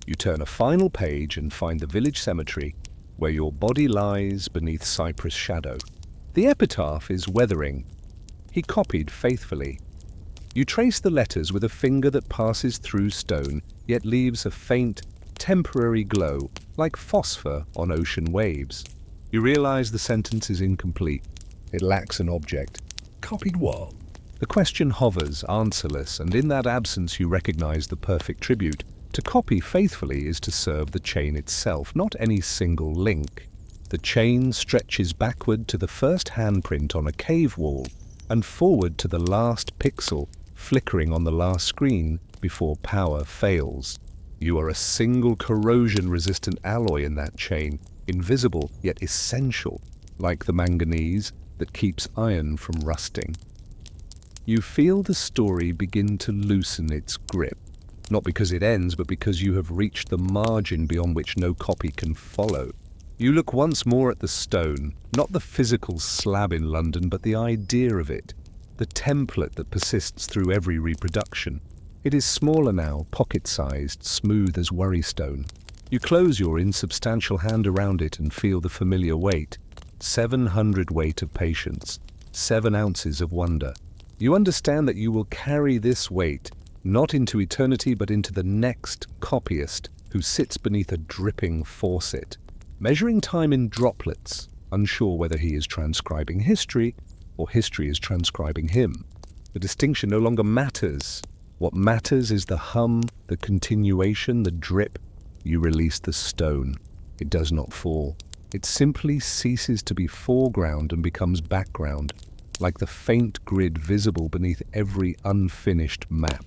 You turn a final page and find the village cemetery, where your body lies beneath cypress shadow. The epitaph is weathering. He copied faithfully. You trace the letters with a finger that passes through stone, yet leaves a faint, temporary glow, like phosphor on ocean waves. You realize the sentence is incomplete. It lacks an object. Copied what? The question hovers, answerless, and in that absence you recognize the perfect tribute. To copy faithfully is to serve the chain itself, not any single link. The chain stretches backward to the first handprint on a cave wall, and forward to the last pixel flickering on the last screen before power fails. You are a single corrosion-resistant alloy in that chain, invisible yet essential, like the manganese that keeps iron from rusting. You feel the story begin to loosen its grip, not because it ends, but because you have reached the margin beyond which no copy can follow. You look once more at the stone, not the physical slab in London, but the idea of it, the template that persists through every reproduction. It is smaller now, pocket-sized, smooth as worrystone. You close your insubstantial hand around it and feel the familiar weight. 700 weight of patience, 7 ounces of wonder. You understand that you will carry this weight, not into eternity but into the next copyist who sits beneath a dripping faucet, measuring time in droplets, unsure whether he is transcribing history or history is transcribing him. The distinction no longer matters. What matters is the hum, the continuation, the drip. You release the stone. It does not fall. It simply ceases to be foreground and becomes background, like the faint grid visible beneath every unfinished map.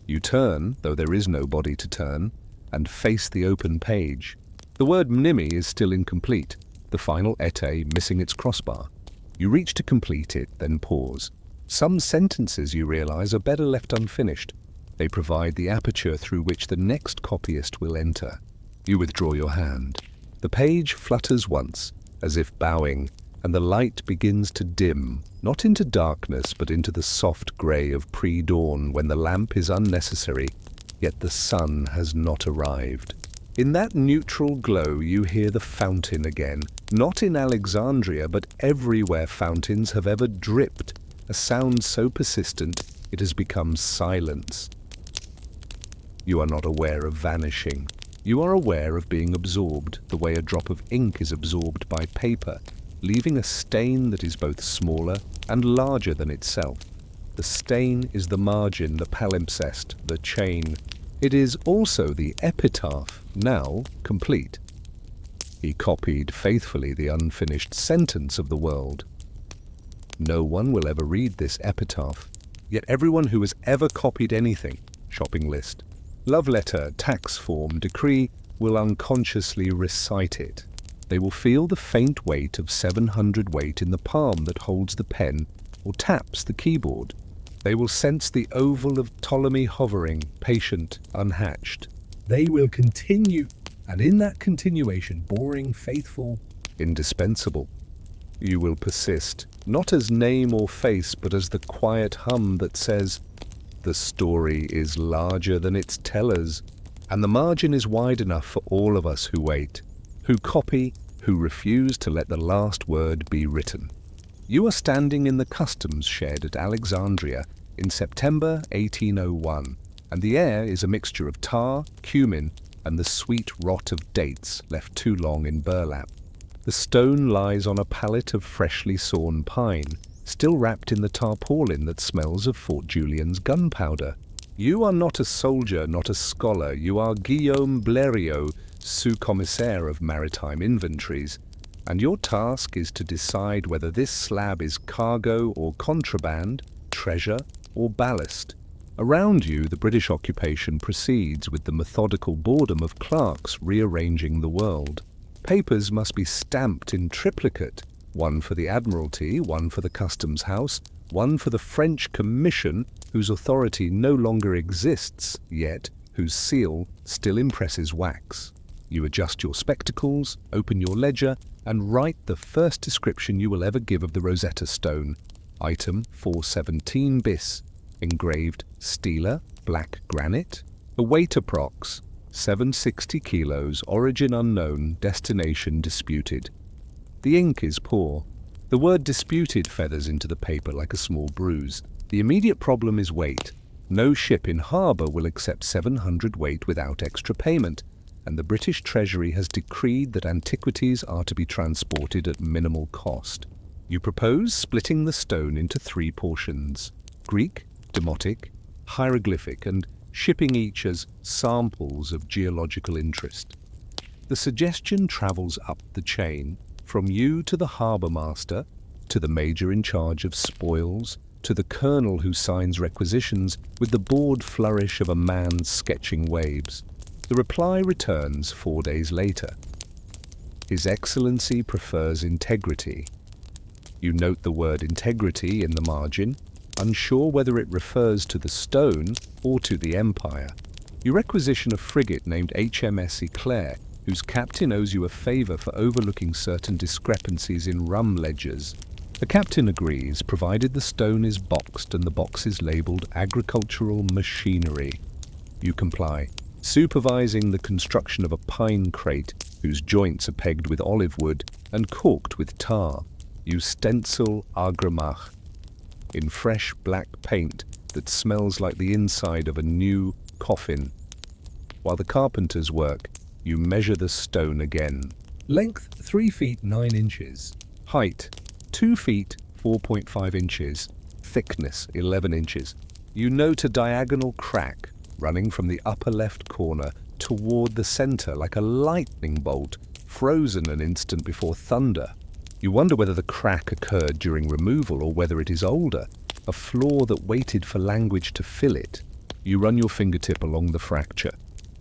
You turn, though there is no body to turn, and face the open page. The word mnimi is still incomplete, the final ete missing its crossbar. You reach to complete it, then pause. Some sentences, you realize, are better left unfinished. They provide the aperture through which the next copyist will enter. You withdraw your hand. The page flutters once, as if bowing, and the light begins to dim, not into darkness, but into the soft grey of pre-dawn when the lamp is unnecessary, yet the sun has not arrived. In that neutral glow you hear the fountain again, not in Alexandria, but everywhere fountains have ever dripped, a sound so persistent it has become silence. You are not aware of vanishing. You are aware of being absorbed, the way a drop of ink is absorbed by paper, leaving a stain that is both smaller and larger than itself. The stain is the margin, the palimpsest, the chain. It is also the epitaph, now complete. He copied faithfully the unfinished sentence of the world. No one will ever read this epitaph, yet everyone who has ever copied anything, shopping list, love letter, tax form, decree, will unconsciously recite it. They will feel the faint weight of 700 weight in the palm that holds the pen or taps the keyboard. They will sense the oval of Ptolemy hovering, patient, unhatched. They will continue, and in that continuation, boring, faithful, indispensable. You will persist, not as name or face, but as the quiet hum that says, the story is larger than its tellers, and the margin is wide enough for all of us who wait, who copy, who refuse to let the last word be written. You are standing in the customs shed at Alexandria, in September 1801, and the air is a mixture of tar, cumin, and the sweet rot of dates left too long in burlap. The stone lies on a pallet of freshly sawn pine, still wrapped in the tarpaulin that smells of Fort Julian's gunpowder. You are not a soldier, not a scholar. You are Guillaume Blériot, sous-commissaire of maritime inventories, and your task is to decide whether this slab is cargo or contraband, treasure or ballast. Around you, the British occupation proceeds with the methodical boredom of clerks rearranging the world. Papers must be stamped in triplicate, one for the Admiralty, one for the Customs House, one for the French Commission, whose authority no longer exists, yet whose seal still impresses wax. You adjust your spectacles, open your ledger, and write the first description you will ever give of the Rosetta Stone. Item 417 bis, engraved Stela, black granite, a weight approx. 760 kilos, origin unknown, destination disputed. The ink is poor. The word disputed feathers into the paper like a small bruise. The immediate problem is weight. No ship in harbour will accept 700 weight without extra payment, and the British Treasury has decreed that antiquities are to be transported at minimal cost. You propose splitting the stone into 3 portions: Greek, Demotic, hieroglyphic, and shipping each as samples of geological interest. The suggestion travels up the chain, from you to the harbour master, to the major in charge of spoils, to the colonel who signs requisitions with the bored flourish of a man sketching waves. The reply returns 4 days later. His Excellency prefers integrity. You note the word integrity in the margin, unsure whether it refers to the stone or to the empire. You requisition a frigate named HMS Eclair, whose captain owes you a favour for overlooking certain discrepancies in rum ledgers. The captain agrees, provided the stone is boxed and the box is labelled agricultural machinery. You comply, supervising the construction of a pine crate whose joints are pegged with olive wood and corked with tar. You stencil Agremach in fresh black paint that smells like the inside of a new coffin. While the carpenters work, you measure the stone again. Length 3 feet 9 inches. Height 2 feet 4.5 inches. Thickness 11 inches. You note a diagonal crack running from the upper left corner toward the center like a lightning bolt, frozen an instant before thunder. You wonder whether the crack occurred during removal or whether it is older, a flaw that waited for language to fill it. You run your fingertip along the fracture.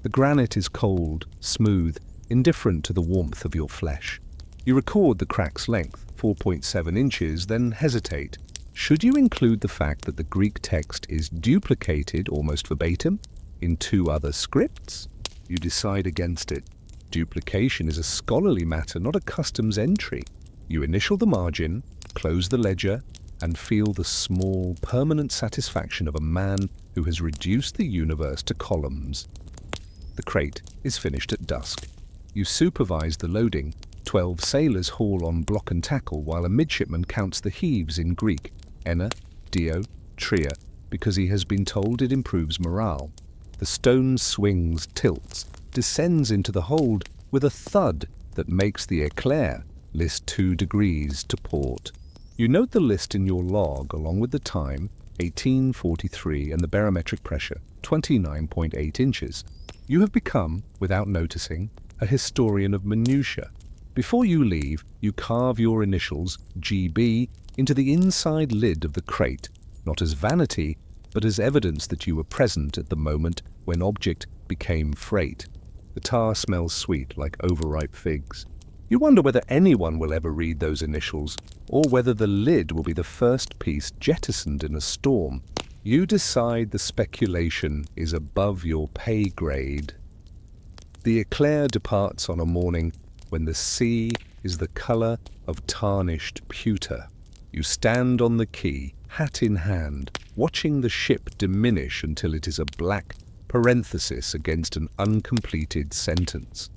The granite is cold, smooth, indifferent to the warmth of your flesh. You record the crack's length, 4.7 inches, then hesitate. Should you include the fact that the Greek text is duplicated almost verbatim in 2 other scripts? You decide against it. Duplication is a scholarly matter, not a customs entry. You initial the margin, close the ledger, and feel the small, permanent satisfaction of a man who has reduced the universe to columns. The crate is finished at dusk. You supervise the loading. 12 sailors haul on block and tackle while a midshipman counts the heaves in Greek, ena, dio, tria, because he has been told it improves morale. The stone swings, tilts, descends into the hold with a thud that makes the Eclair list 2 degrees to port. You note the list in your log along with the time, 1843, and the barometric pressure, 29.8 inches. You have become, without noticing, a historian of minutiae. Before you leave, you carve your initials, GB, into the inside lid of the crate, not as vanity, but as evidence that you were present at the moment when object became freight. The tar smells sweet like overripe figs. You wonder whether anyone will ever read those initials, or whether the lid will be the first piece jettisoned in a storm. You decide the speculation is above your pay grade. The Eclair departs on a morning when the sea is the colour of tarnished pewter. You stand on the quay, hat in hand, watching the ship diminish until it is a black parenthesis against an uncompleted sentence.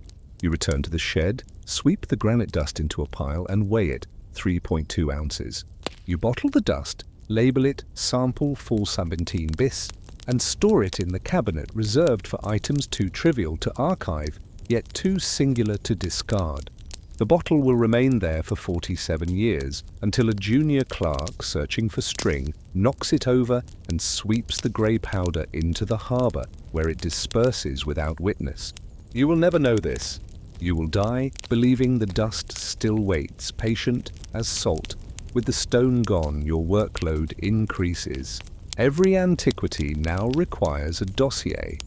You return to the shed, sweep the granite dust into a pile and weigh it, 3.2 ounces. You bottle the dust Label it Sample for 17 bis and store it in the cabinet reserved for items too trivial to archive, yet too singular to discard. The bottle will remain there for 47 years until a junior clerk searching for string knocks it over and sweeps the grey powder into the harbour, where it disperses without witness. You will never know this. You will die believing the dust still waits, patient as salt. With the stone gone, your workload increases. Every antiquity now requires a dossier,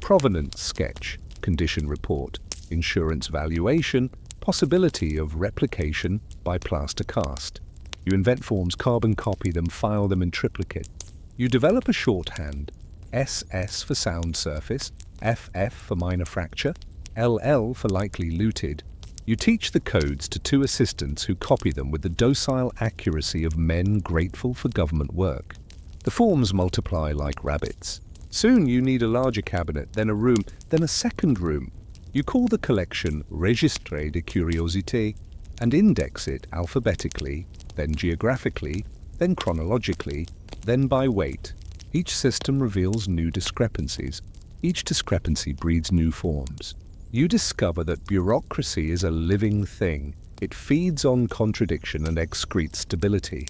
provenance sketch, condition report, insurance valuation, possibility of replication by plaster cast. You invent forms, carbon copy them, file them in triplicate. You develop a shorthand, SS for sound surface, FF for minor fracture, LL for likely looted. You teach the codes to 2 assistants who copy them with the docile accuracy of men grateful for government work. The forms multiply like rabbits. Soon you need a larger cabinet, then a room, then a second room. You call the collection Registre de Curiosité and index it alphabetically, then geographically, then chronologically, then by weight. Each system reveals new discrepancies. Each discrepancy breeds new forms. You discover that bureaucracy is a living thing. It feeds on contradiction and excretes stability.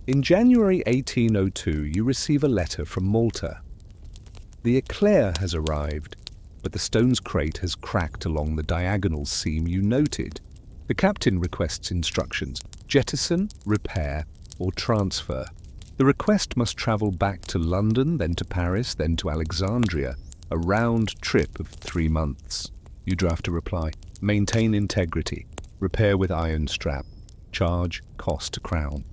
In January 1802, you receive a letter from Malta. The eclair has arrived, but the stone's crate has cracked along the diagonal seam you noted. The captain requests instructions: jettison, repair, or transfer. The request must travel back to London, then to Paris, then to Alexandria, a round trip of 3 months. You draft a reply: maintain integrity, repair with iron strap, charge cost to Crown.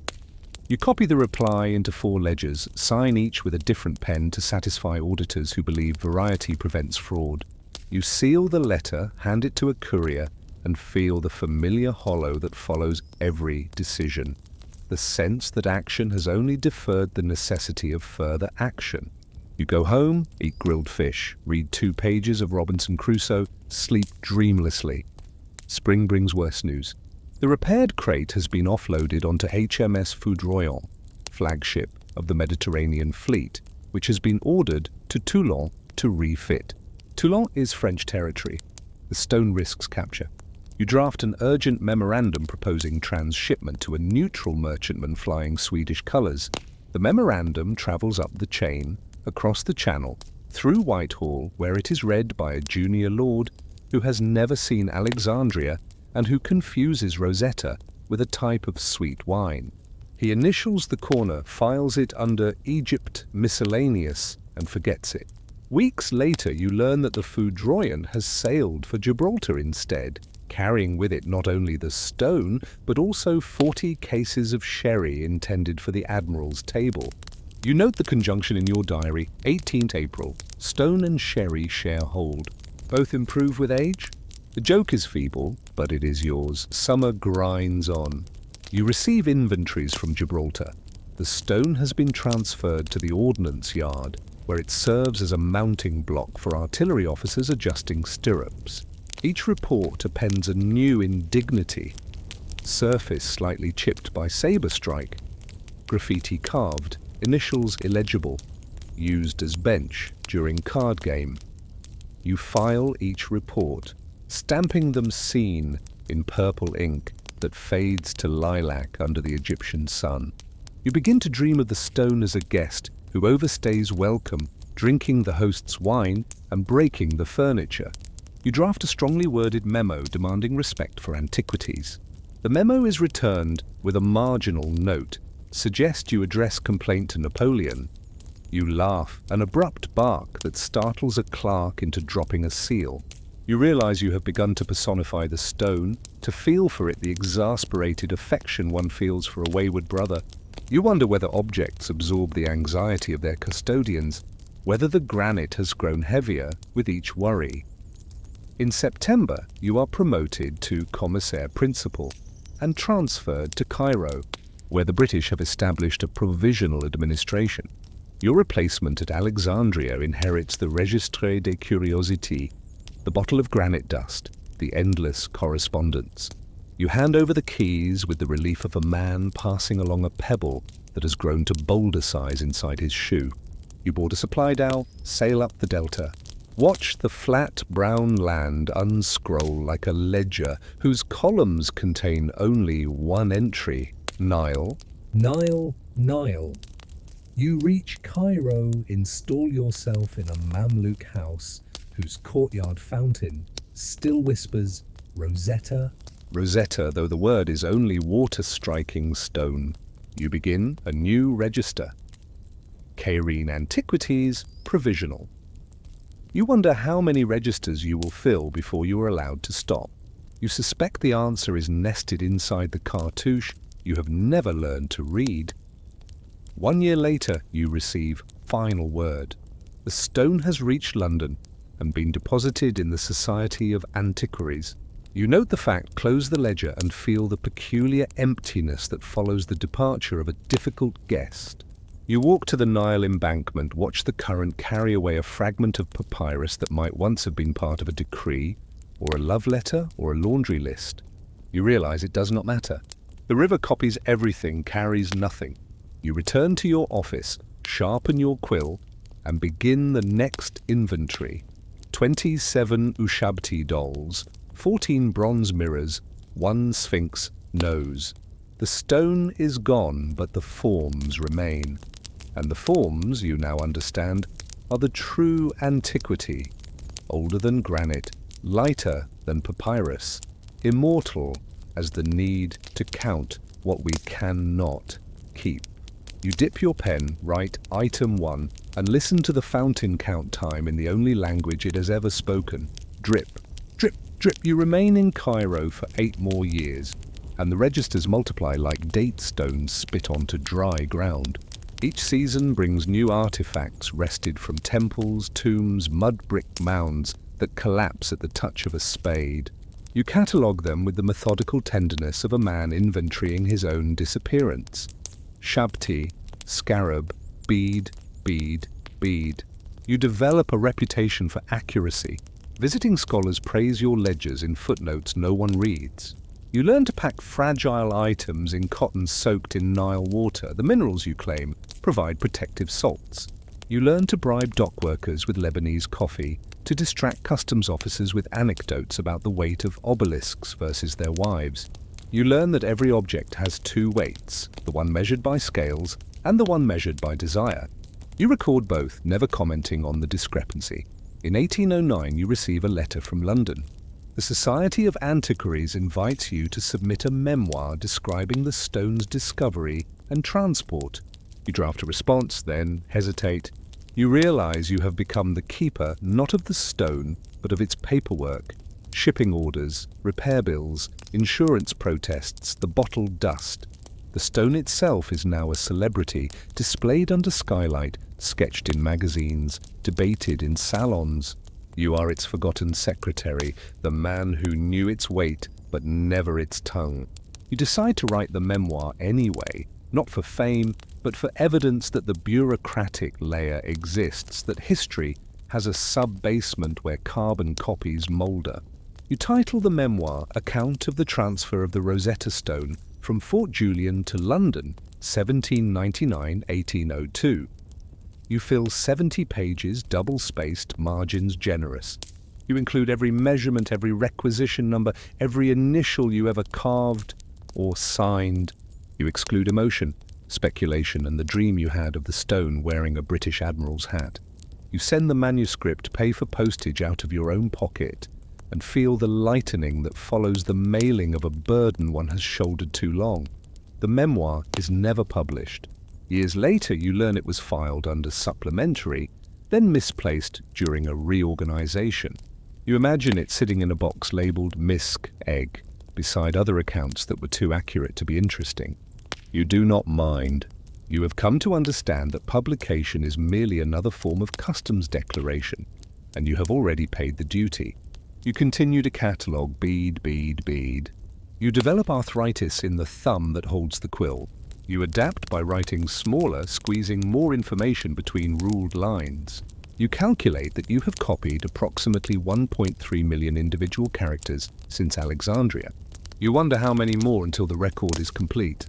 You copy the reply into 4 ledgers, sign each with a different pen to satisfy auditors who believe variety prevents fraud. You seal the letter, hand it to a courier, and feel the familiar hollow that follows every decision. The sense that action has only deferred the necessity of further action. You go home, eat grilled fish, read 2 pages of Robinson Crusoe, sleep dreamlessly. Spring brings worse news. The repaired crate has been offloaded onto HMS Foudroyant, flagship of the Mediterranean fleet, which has been ordered to Toulon to refit. Toulon is French territory. The stone risks capture. You draft an urgent memorandum proposing transshipment to a neutral merchantman flying Swedish colours. The memorandum travels up the chain, across the channel, through Whitehall, where it is read by a junior lord who has never seen Alexandria and who confuses Rosetta with a type of sweet wine. He initials the corner, files it under Egypt Miscellaneous, and forgets it. Weeks later, you learn that the Foudroyant has sailed for Gibraltar instead, carrying with it not only the stone, but also 40 cases of sherry intended for the Admiral's table. You note the conjunction in your diary, 18th April, stone and sherry share hold. Both improve with age? The joke is feeble, but it is yours. Summer grinds on. You receive inventories from Gibraltar. The stone has been transferred to the ordnance yard, where it serves as a mounting block for artillery officers adjusting stirrups. Each report appends a new indignity. Surface slightly chipped by saber strike. Graffiti carved, initials illegible. Used as bench during card game. You file each report, stamping them seen in purple ink that fades to lilac under the Egyptian sun. You begin to dream of the stone as a guest who overstays welcome, drinking the host's wine and breaking the furniture. You draft a strongly worded memo demanding respect for antiquities. The memo is returned with a marginal note. Suggest you address complaint to Napoleon. You laugh, an abrupt bark that startles a clerk into dropping a seal. You realize you have begun to personify the stone, to feel for it the exasperated affection one feels for a wayward brother. You wonder whether objects absorb the anxiety of their custodians, whether the granite has grown heavier with each worry. In September, you are promoted to commissaire principal and transferred to Cairo, where the British have established a provisional administration. Your replacement at Alexandria inherits the Registre de Curiosité, the bottle of granite dust, the endless correspondence. You hand over the keys with the relief of a man passing along a pebble that has grown to boulder size inside his shoe. You board a supply dhow, sail up the delta. Watch the flat brown land unscroll like a ledger whose columns contain only one entry: Nile. Nile, Nile. You reach Cairo, install yourself in a Mamluk house whose courtyard fountain still whispers Rosetta. Rosetta, though the word is only water-striking stone. You begin a new register. Cairene Antiquities, provisional. You wonder how many registers you will fill before you are allowed to stop. You suspect the answer is nested inside the cartouche you have never learned to read. 1 year later, you receive final word. The stone has reached London and been deposited in the Society of Antiquaries. You note the fact, close the ledger, and feel the peculiar emptiness that follows the departure of a difficult guest. You walk to the Nile embankment, watch the current carry away a fragment of papyrus that might once have been part of a decree, or a love letter, or a laundry list. You realize it does not matter. The river copies everything, carries nothing. You return to your office, sharpen your quill, and begin the next inventory. 27 Ushabti dolls, 14 bronze mirrors, 1 sphinx nose. The stone is gone, but the forms remain. And the forms, you now understand, are the true antiquity. Older than granite, lighter than papyrus, immortal as the need to count what we cannot keep. You dip your pen, write item 1, and listen to the fountain count time in the only language it has ever spoken. Drip, drip, drip. You remain in Cairo for 8 more years, and the registers multiply like date stones spit onto dry ground. Each season brings new artifacts wrested from temples, tombs, mud brick mounds that collapse at the touch of a spade. You catalogue them with the methodical tenderness of a man inventorying his own disappearance. Shabti, scarab, bead, bead, bead. You develop a reputation for accuracy. Visiting scholars praise your ledgers in footnotes no one reads. You learn to pack fragile items in cotton soaked in Nile water. The minerals, you claim, provide protective salts. You learn to bribe dock workers with Lebanese coffee, to distract customs officers with anecdotes about the weight of obelisks versus their wives. You learn that every object has 2 weights, the one measured by scales and the one measured by desire. You record both, never commenting on the discrepancy. In 1809, you receive a letter from London. The Society of Antiquaries invites you to submit a memoir describing the stone's discovery and transport. You draft a response, then hesitate. You realize you have become the keeper not of the stone, but of its paperwork. Shipping orders, repair bills, insurance protests, the bottled dust. The stone itself is now a celebrity, displayed under skylight, sketched in magazines, debated in salons. You are its forgotten secretary, the man who knew its weight but never its tongue. You decide to write the memoir anyway, not for fame, but for evidence that the bureaucratic layer exists, that history has a sub-basement where carbon copies moulder. You title the memoir Account of the Transfer of the Rosetta Stone from Fort Julian to London, 1799-1802. You fill 70 pages, double-spaced, margins generous. You include every measurement, every requisition number, every initial you ever carved or signed. You exclude emotion, speculation, and the dream you had of the stone wearing a British admiral's hat. You send the manuscript, pay for postage out of your own pocket, and feel the lightening that follows the mailing of a burden one has shouldered too long. The memoir is never published. Years later, you learn it was filed under supplementary, then misplaced during a reorganization. You imagine it sitting in a box labeled Misk Egg, beside other accounts that were too accurate to be interesting. You do not mind. You have come to understand that publication is merely another form of customs declaration, and you have already paid the duty. You continue to catalogue bead, bead, bead. You develop arthritis in the thumb that holds the quill. You adapt by writing smaller, squeezing more information between ruled lines. You calculate that you have copied approximately 1.3 million individual characters since Alexandria. You wonder how many more until the record is complete.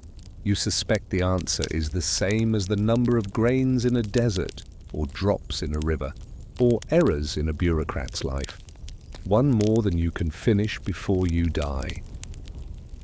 You suspect the answer is the same as the number of grains in a desert, or drops in a river, or errors in a bureaucrat's life. One more than you can finish before you die.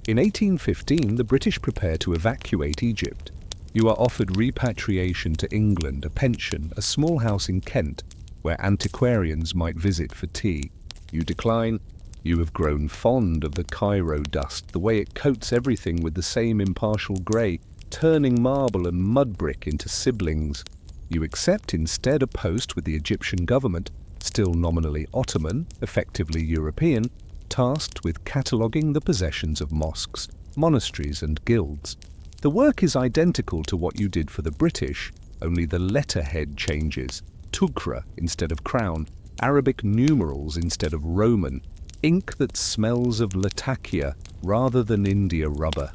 In 1815, the British prepare to evacuate Egypt. You are offered repatriation to England, a pension, a small house in Kent, where antiquarians might visit for tea. You decline. You have grown fond of the Cairo dust, the way it coats everything with the same impartial grey, turning marble and mud brick into siblings. You accept instead a post with the Egyptian government, still nominally Ottoman, effectively European, tasked with cataloguing the possessions of mosques, monasteries and guilds. The work is identical to what you did for the British, only the letterhead changes. Tughra instead of crown, Arabic numerals instead of Roman, ink that smells of Latakia rather than India rubber.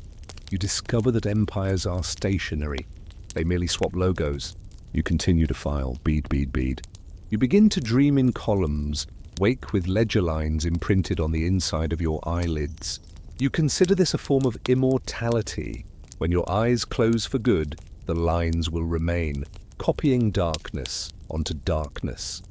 You discover that empires are stationary. They merely swap logos. You continue to file, bead, bead, bead. You begin to dream in columns, wake with ledger lines imprinted on the inside of your eyelids. You consider this a form of immortality. When your eyes close for good, the lines will remain, copying darkness onto darkness.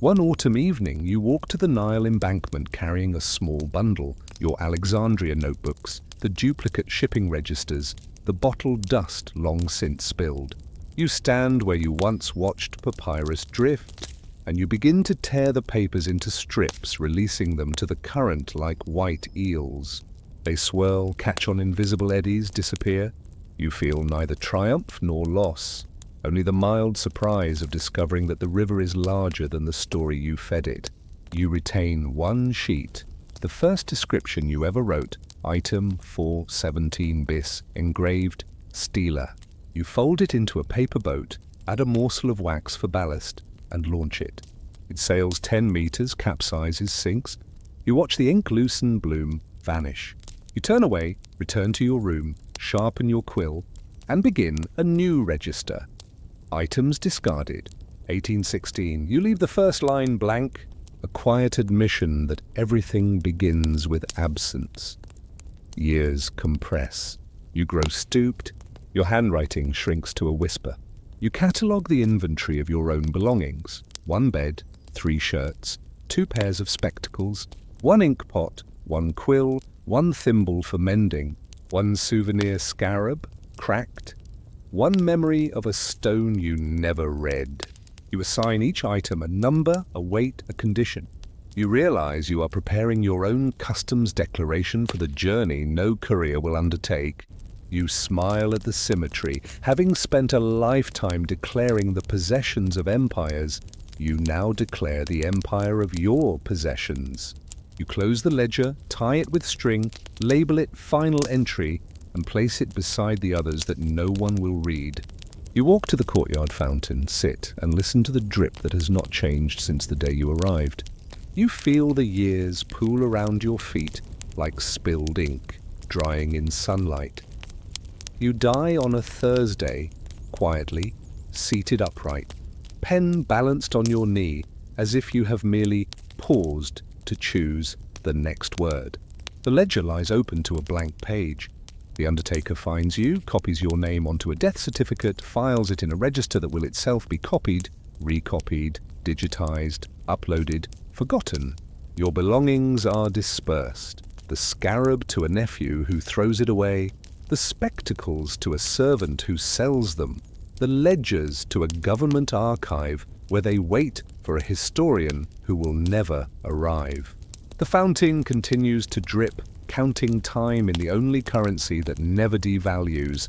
One autumn evening, you walk to the Nile embankment carrying a small bundle, your Alexandria notebooks, the duplicate shipping registers, the bottled dust long since spilled. You stand where you once watched papyrus drift, and you begin to tear the papers into strips, releasing them to the current like white eels. They swirl, catch on invisible eddies, disappear. You feel neither triumph nor loss, only the mild surprise of discovering that the river is larger than the story you fed it. You retain one sheet, the first description you ever wrote, item 417 bis, engraved Stela. You fold it into a paper boat, add a morsel of wax for ballast, and launch it. It sails 10 meters, capsizes, sinks. You watch the ink loosen, bloom, vanish. You turn away, return to your room, sharpen your quill, and begin a new register. Items discarded. 1816. You leave the first line blank, a quiet admission that everything begins with absence. Years compress. You grow stooped. Your handwriting shrinks to a whisper. You catalogue the inventory of your own belongings. 1 bed, 3 shirts, 2 pairs of spectacles, 1 ink pot, 1 quill, 1 thimble for mending, 1 souvenir scarab, cracked, 1 memory of a stone you never read. You assign each item a number, a weight, a condition. You realize you are preparing your own customs declaration for the journey no courier will undertake. You smile at the symmetry. Having spent a lifetime declaring the possessions of empires, you now declare the empire of your possessions. You close the ledger, tie it with string, label it final entry, and place it beside the others that no one will read. You walk to the courtyard fountain, sit, and listen to the drip that has not changed since the day you arrived. You feel the years pool around your feet like spilled ink, drying in sunlight. You die on a Thursday, quietly, seated upright, pen balanced on your knee, as if you have merely paused to choose the next word. The ledger lies open to a blank page. The undertaker finds you, copies your name onto a death certificate, files it in a register that will itself be copied, recopied, digitized, uploaded, forgotten. Your belongings are dispersed. The scarab to a nephew who throws it away, the spectacles to a servant who sells them, the ledgers to a government archive where they wait for a historian who will never arrive. The fountain continues to drip, counting time in the only currency that never devalues,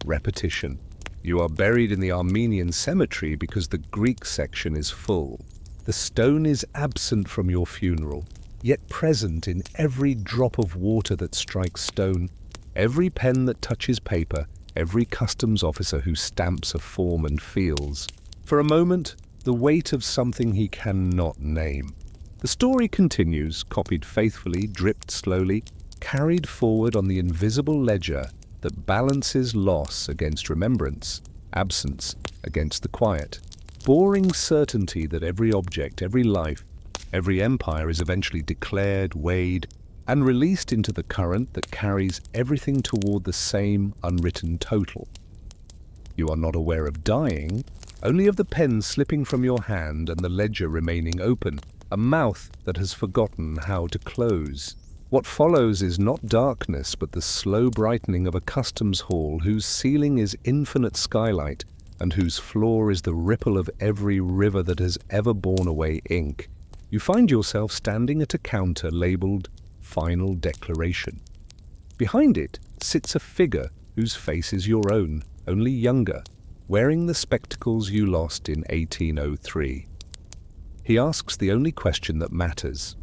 repetition. You are buried in the Armenian cemetery because the Greek section is full. The stone is absent from your funeral, yet present in every drop of water that strikes stone, every pen that touches paper, every customs officer who stamps a form and feels, for a moment, the weight of something he cannot name. The story continues, copied faithfully, dripped slowly, carried forward on the invisible ledger that balances loss against remembrance, absence against the quiet. Boring certainty that every object, every life, every empire is eventually declared, weighed, and released into the current that carries everything toward the same unwritten total. You are not aware of dying, only of the pen slipping from your hand and the ledger remaining open, a mouth that has forgotten how to close. What follows is not darkness, but the slow brightening of a customs hall whose ceiling is infinite skylight and whose floor is the ripple of every river that has ever borne away ink. You find yourself standing at a counter labeled Final Declaration. Behind it sits a figure whose face is your own, only younger, wearing the spectacles you lost in 1803. He asks the only question that matters.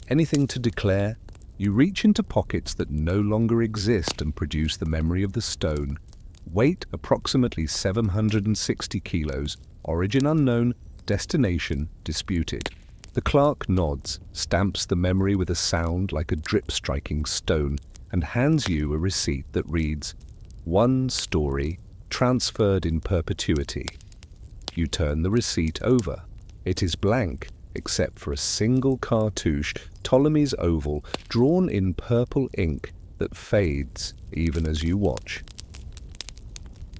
Anything to declare? You reach into pockets that no longer exist and produce the memory of the stone. Weight approximately 760 kilos, origin unknown, destination disputed. The clerk nods, stamps the memory with a sound like a drip striking stone, and hands you a receipt that reads, "One story, transferred in perpetuity." You turn the receipt over. It is blank, except for a single cartouche, Ptolemy's oval, drawn in purple ink that fades even as you watch.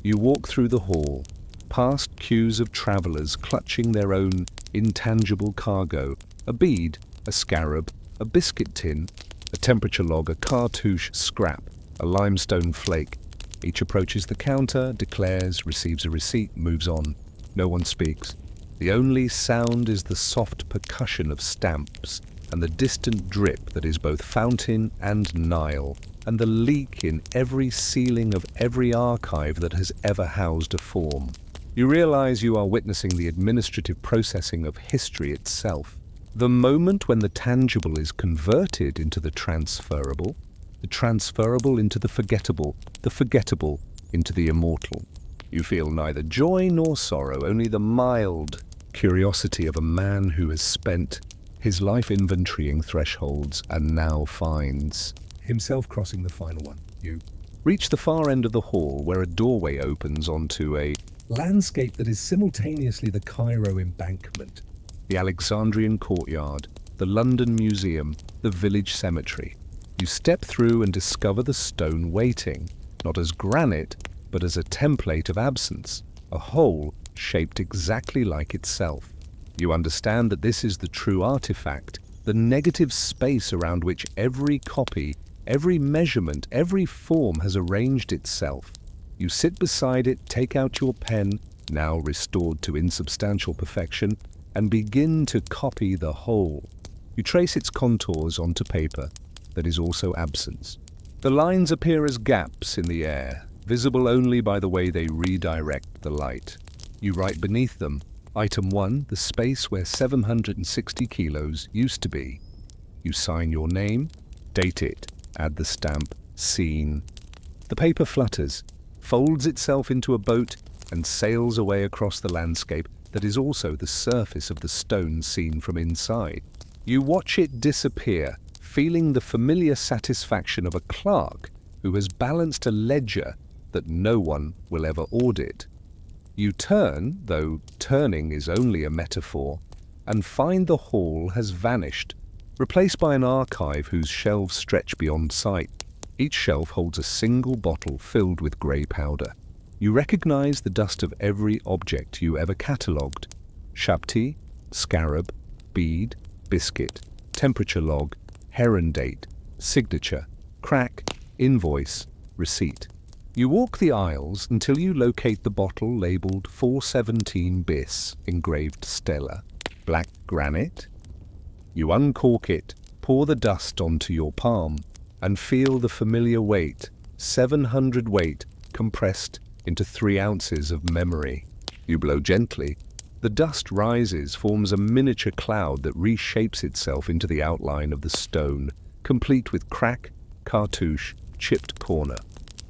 You walk through the hall, past queues of travelers clutching their own intangible cargo, a bead, a scarab, a biscuit tin, a temperature log, a cartouche scrap, a limestone flake. Each approaches the counter, declares, receives a receipt, moves on. No one speaks. The only sound is the soft percussion of stamps and the distant drip that is both fountain and Nile, and the leak in every ceiling of every archive that has ever housed a form. You realize you are witnessing the administrative processing of history itself. The moment when the tangible is converted into the transferable into the forgettable into the immortal. You feel neither joy nor sorrow, only the mild curiosity of a man who has spent his life inventorying thresholds and now finds Himself crossing the final one. You reach the far end of the hall where a doorway opens onto a landscape that is simultaneously the Cairo embankment, the Alexandrian courtyard, the London Museum, the village cemetery. You step through and discover the stone waiting, not as granite, but as a template of absence, a hole shaped exactly like itself. You understand that this is the true artifact, the negative space around which every copy, every measurement, every form has arranged itself. You sit beside it, take out your pen, now restored to insubstantial perfection, and begin to copy the whole. You trace its contours onto paper that is also absence. The lines appear as gaps in the air, visible only by the way they redirect the light. You write beneath them, Item 1, the space where 760 kilos used to be. You sign your name, date it, add the stamp, scene. The paper flutters, folds itself into a boat, and sails away across the landscape that is also the surface of the stone seen from inside. You watch it disappear, feeling the familiar satisfaction of a clerk who has balanced a ledger that no one will ever audit. You turn, though turning is only a metaphor, and find the hall has vanished, replaced by an archive whose shelves stretch beyond sight. Each shelf holds a single bottle filled with grey powder. You recognize the dust of every object you ever catalogued: shabti, scarab, bead, biscuit, temperature log, heron date, signature, crack, invoice, receipt. You walk the aisles until you locate the bottle labeled 417 bis, engraved stella, black granite. You uncork it, pour the dust onto your palm, and feel the familiar weight, 700 weight, compressed into 3 ounces of memory. You blow gently. The dust rises, forms a miniature cloud that reshapes itself into the outline of the stone, complete with crack, cartouche, chipped corner.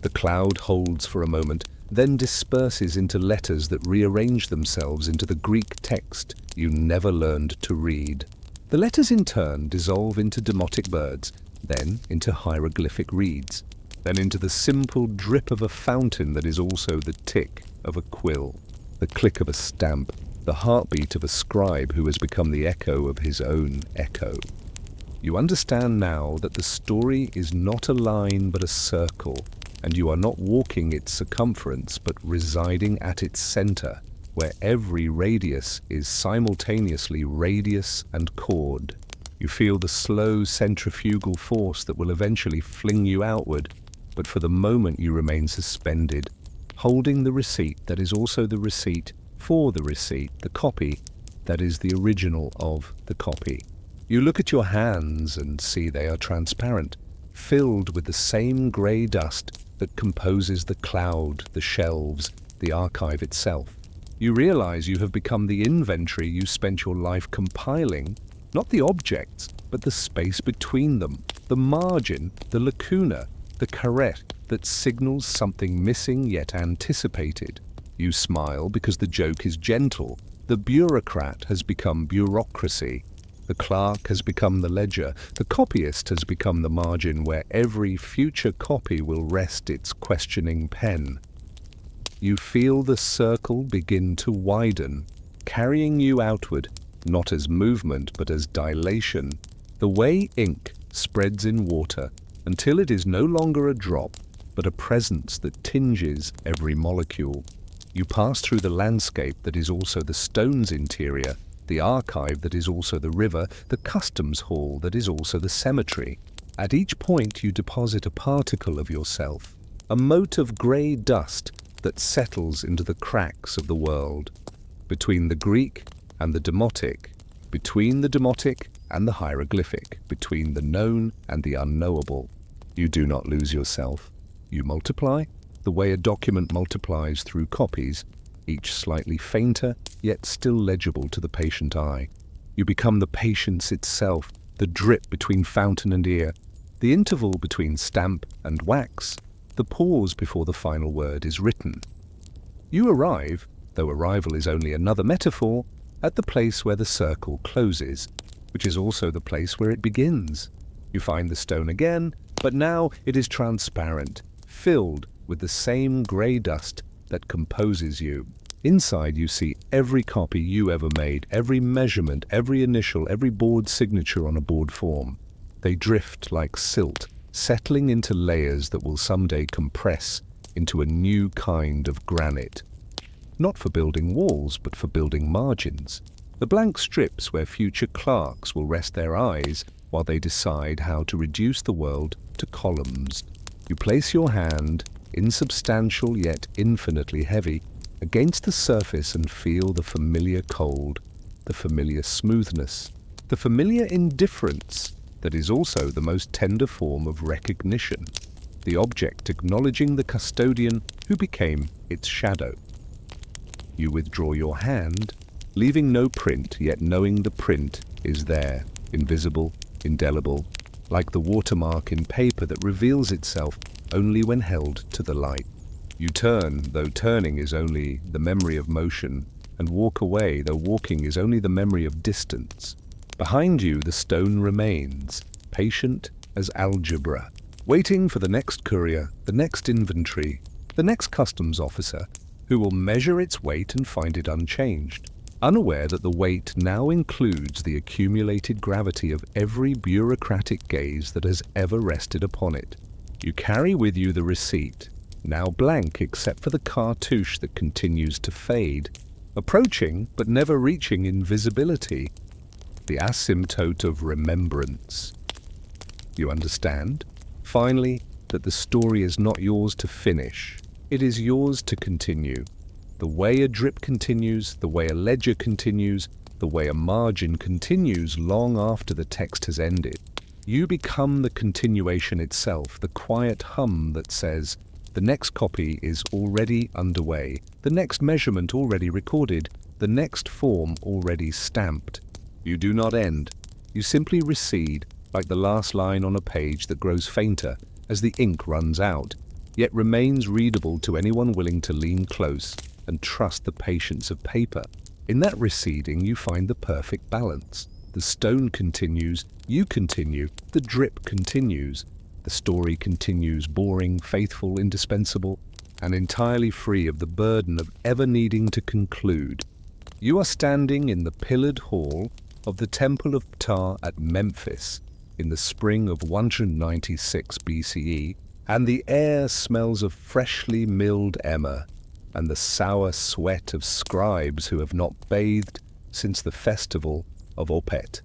The cloud holds for a moment, then disperses into letters that rearrange themselves into the Greek text you never learned to read. The letters in turn dissolve into demotic birds, then into hieroglyphic reeds, then into the simple drip of a fountain that is also the tick of a quill, the click of a stamp, the heartbeat of a scribe who has become the echo of his own echo. You understand now that the story is not a line but a circle, and you are not walking its circumference but residing at its center, where every radius is simultaneously radius and chord. You feel the slow centrifugal force that will eventually fling you outward, but for the moment you remain suspended, holding the receipt that is also the receipt for the receipt, the copy that is the original of the copy. You look at your hands and see they are transparent, filled with the same grey dust that composes the cloud, the shelves, the archive itself. You realize you have become the inventory you spent your life compiling, not the objects, but the space between them, the margin, the lacuna, the carrette that signals something missing yet anticipated. You smile because the joke is gentle. The bureaucrat has become bureaucracy. The clerk has become the ledger. The copyist has become the margin where every future copy will rest its questioning pen. You feel the circle begin to widen, carrying you outward, not as movement but as dilation, the way ink spreads in water until it is no longer a drop, but a presence that tinges every molecule. You pass through the landscape that is also the stone's interior, the archive that is also the river, the customs hall that is also the cemetery. At each point you deposit a particle of yourself, a mote of grey dust that settles into the cracks of the world, between the Greek and the demotic, between the demotic and the hieroglyphic, between the known and the unknowable. You do not lose yourself. You multiply, the way a document multiplies through copies, each slightly fainter, yet still legible to the patient eye. You become the patience itself, the drip between fountain and ear, the interval between stamp and wax, the pause before the final word is written. You arrive, though arrival is only another metaphor, at the place where the circle closes, which is also the place where it begins. You find the stone again, but now it is transparent, filled with the same grey dust that composes you. Inside you see every copy you ever made, every measurement, every initial, every board signature on a board form. They drift like silt, settling into layers that will someday compress into a new kind of granite. Not for building walls, but for building margins. The blank strips where future clerks will rest their eyes while they decide how to reduce the world to columns. You place your hand, insubstantial yet infinitely heavy, against the surface and feel the familiar cold, the familiar smoothness, the familiar indifference that is also the most tender form of recognition, the object acknowledging the custodian who became its shadow. You withdraw your hand, leaving no print, yet knowing the print is there, invisible, indelible, like the watermark in paper that reveals itself only when held to the light. You turn, though turning is only the memory of motion, and walk away, though walking is only the memory of distance. Behind you the stone remains, patient as algebra, waiting for the next courier, the next inventory, the next customs officer, who will measure its weight and find it unchanged, unaware that the weight now includes the accumulated gravity of every bureaucratic gaze that has ever rested upon it. You carry with you the receipt, now blank except for the cartouche that continues to fade, approaching but never reaching invisibility, the asymptote of remembrance. You understand, finally, that the story is not yours to finish, it is yours to continue. The way a drip continues, the way a ledger continues, the way a margin continues long after the text has ended. You become the continuation itself, the quiet hum that says, the next copy is already underway, the next measurement already recorded, the next form already stamped. You do not end. You simply recede, like the last line on a page that grows fainter as the ink runs out, yet remains readable to anyone willing to lean close and trust the patience of paper. In that receding, you find the perfect balance. The stone continues, you continue, the drip continues. The story continues, boring, faithful, indispensable, and entirely free of the burden of ever needing to conclude. You are standing in the pillared hall of the Temple of Ptah at Memphis, in the spring of 196 BCE, and the air smells of freshly milled emmer and the sour sweat of scribes who have not bathed since the festival of Opet.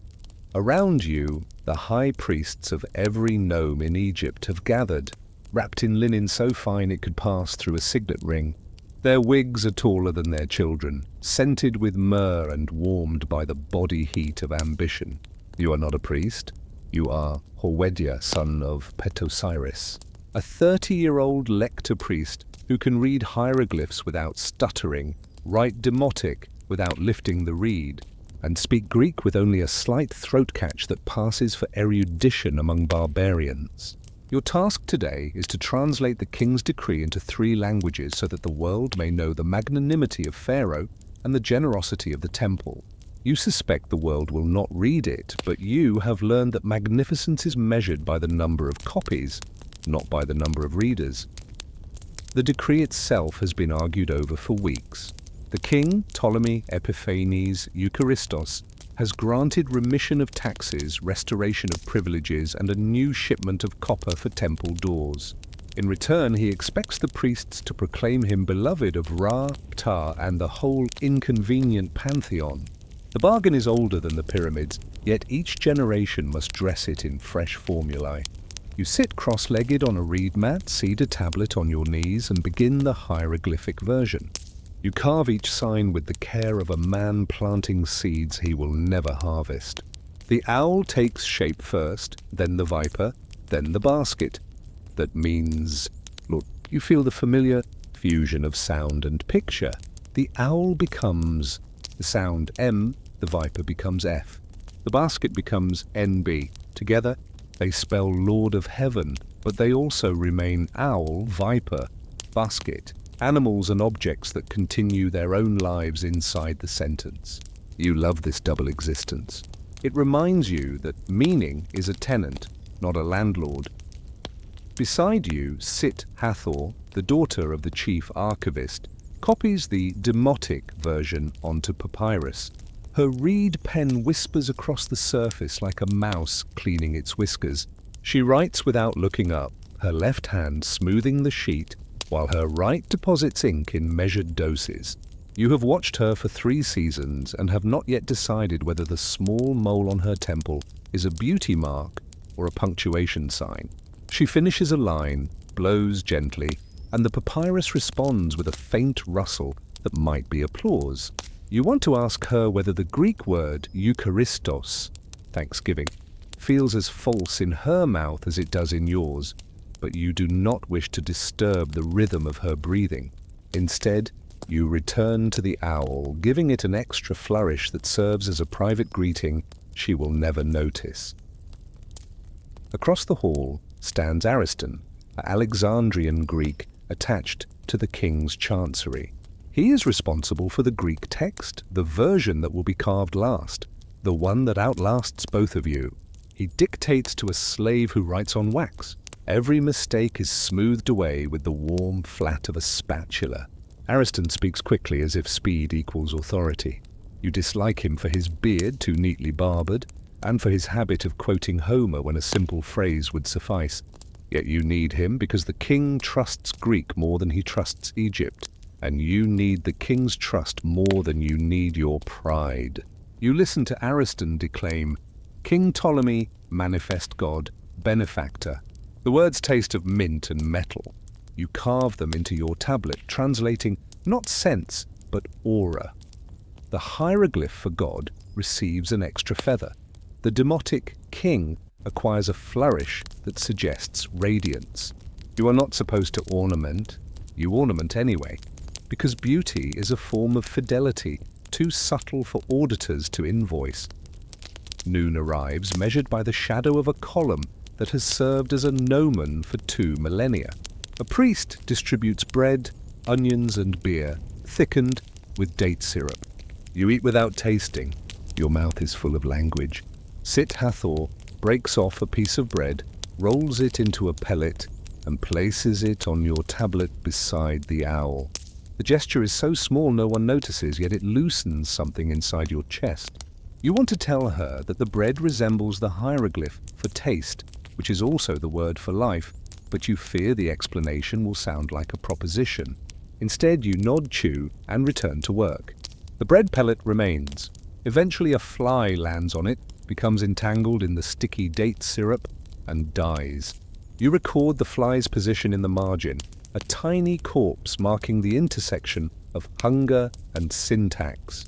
Around you, the high priests of every nome in Egypt have gathered, wrapped in linen so fine it could pass through a signet ring. Their wigs are taller than their children, scented with myrrh and warmed by the body heat of ambition. You are not a priest. You are Horwedia, son of Petosiris, a 30-year-old lector priest who can read hieroglyphs without stuttering, write demotic without lifting the reed, and speak Greek with only a slight throat catch that passes for erudition among barbarians. Your task today is to translate the king's decree into 3 languages so that the world may know the magnanimity of Pharaoh and the generosity of the temple. You suspect the world will not read it, but you have learned that magnificence is measured by the number of copies, not by the number of readers. The decree itself has been argued over for weeks. The king, Ptolemy Epiphanes Eucharistos, has granted remission of taxes, restoration of privileges, and a new shipment of copper for temple doors. In return, he expects the priests to proclaim him beloved of Ra, Ptah, and the whole inconvenient pantheon. The bargain is older than the pyramids, yet each generation must dress it in fresh formulae. You sit cross-legged on a reed mat, seed a tablet on your knees, and begin the hieroglyphic version. You carve each sign with the care of a man planting seeds he will never harvest. The owl takes shape first, then the viper, then the basket. That means, look, you feel the familiar fusion of sound and picture. The owl becomes the sound M, the viper becomes F. The basket becomes NB. Together, they spell Lord of Heaven, but they also remain owl, viper, basket, animals and objects that continue their own lives inside the sentence. You love this double existence. It reminds you that meaning is a tenant, not a landlord. Beside you sit Hathor, the daughter of the chief archivist, copies the demotic version onto papyrus. Her reed pen whispers across the surface like a mouse cleaning its whiskers. She writes without looking up, her left hand smoothing the sheet, while her right deposits ink in measured doses. You have watched her for 3 seasons and have not yet decided whether the small mole on her temple is a beauty mark or a punctuation sign. She finishes a line, blows gently, and the papyrus responds with a faint rustle that might be applause. You want to ask her whether the Greek word Eucharistos, thanksgiving, feels as false in her mouth as it does in yours, but you do not wish to disturb the rhythm of her breathing. Instead, you return to the owl, giving it an extra flourish that serves as a private greeting she will never notice. Across the hall stands Ariston, an Alexandrian Greek attached to the king's chancery. He is responsible for the Greek text, the version that will be carved last, the one that outlasts both of you. He dictates to a slave who writes on wax. Every mistake is smoothed away with the warm flat of a spatula. Ariston speaks quickly as if speed equals authority. You dislike him for his beard too neatly barbered, and for his habit of quoting Homer when a simple phrase would suffice. Yet you need him because the king trusts Greek more than he trusts Egypt, and you need the king's trust more than you need your pride. You listen to Ariston declaim, King Ptolemy, manifest god, benefactor. The words taste of mint and metal. You carve them into your tablet, translating not sense, but aura. The hieroglyph for God receives an extra feather. The demotic king acquires a flourish that suggests radiance. You are not supposed to ornament. You ornament anyway, because beauty is a form of fidelity, too subtle for auditors to invoice. Noon arrives, measured by the shadow of a column that has served as a gnomon for 2 millennia. A priest distributes bread, onions and beer, thickened with date syrup. You eat without tasting. Your mouth is full of language. Sit Hathor breaks off a piece of bread, rolls it into a pellet, and places it on your tablet beside the owl. The gesture is so small no one notices, yet it loosens something inside your chest. You want to tell her that the bread resembles the hieroglyph for taste, which is also the word for life, but you fear the explanation will sound like a proposition. Instead, you nod, chew, and return to work. The bread pellet remains. Eventually, a fly lands on it, becomes entangled in the sticky date syrup, and dies. You record the fly's position in the margin, a tiny corpse marking the intersection of hunger and syntax.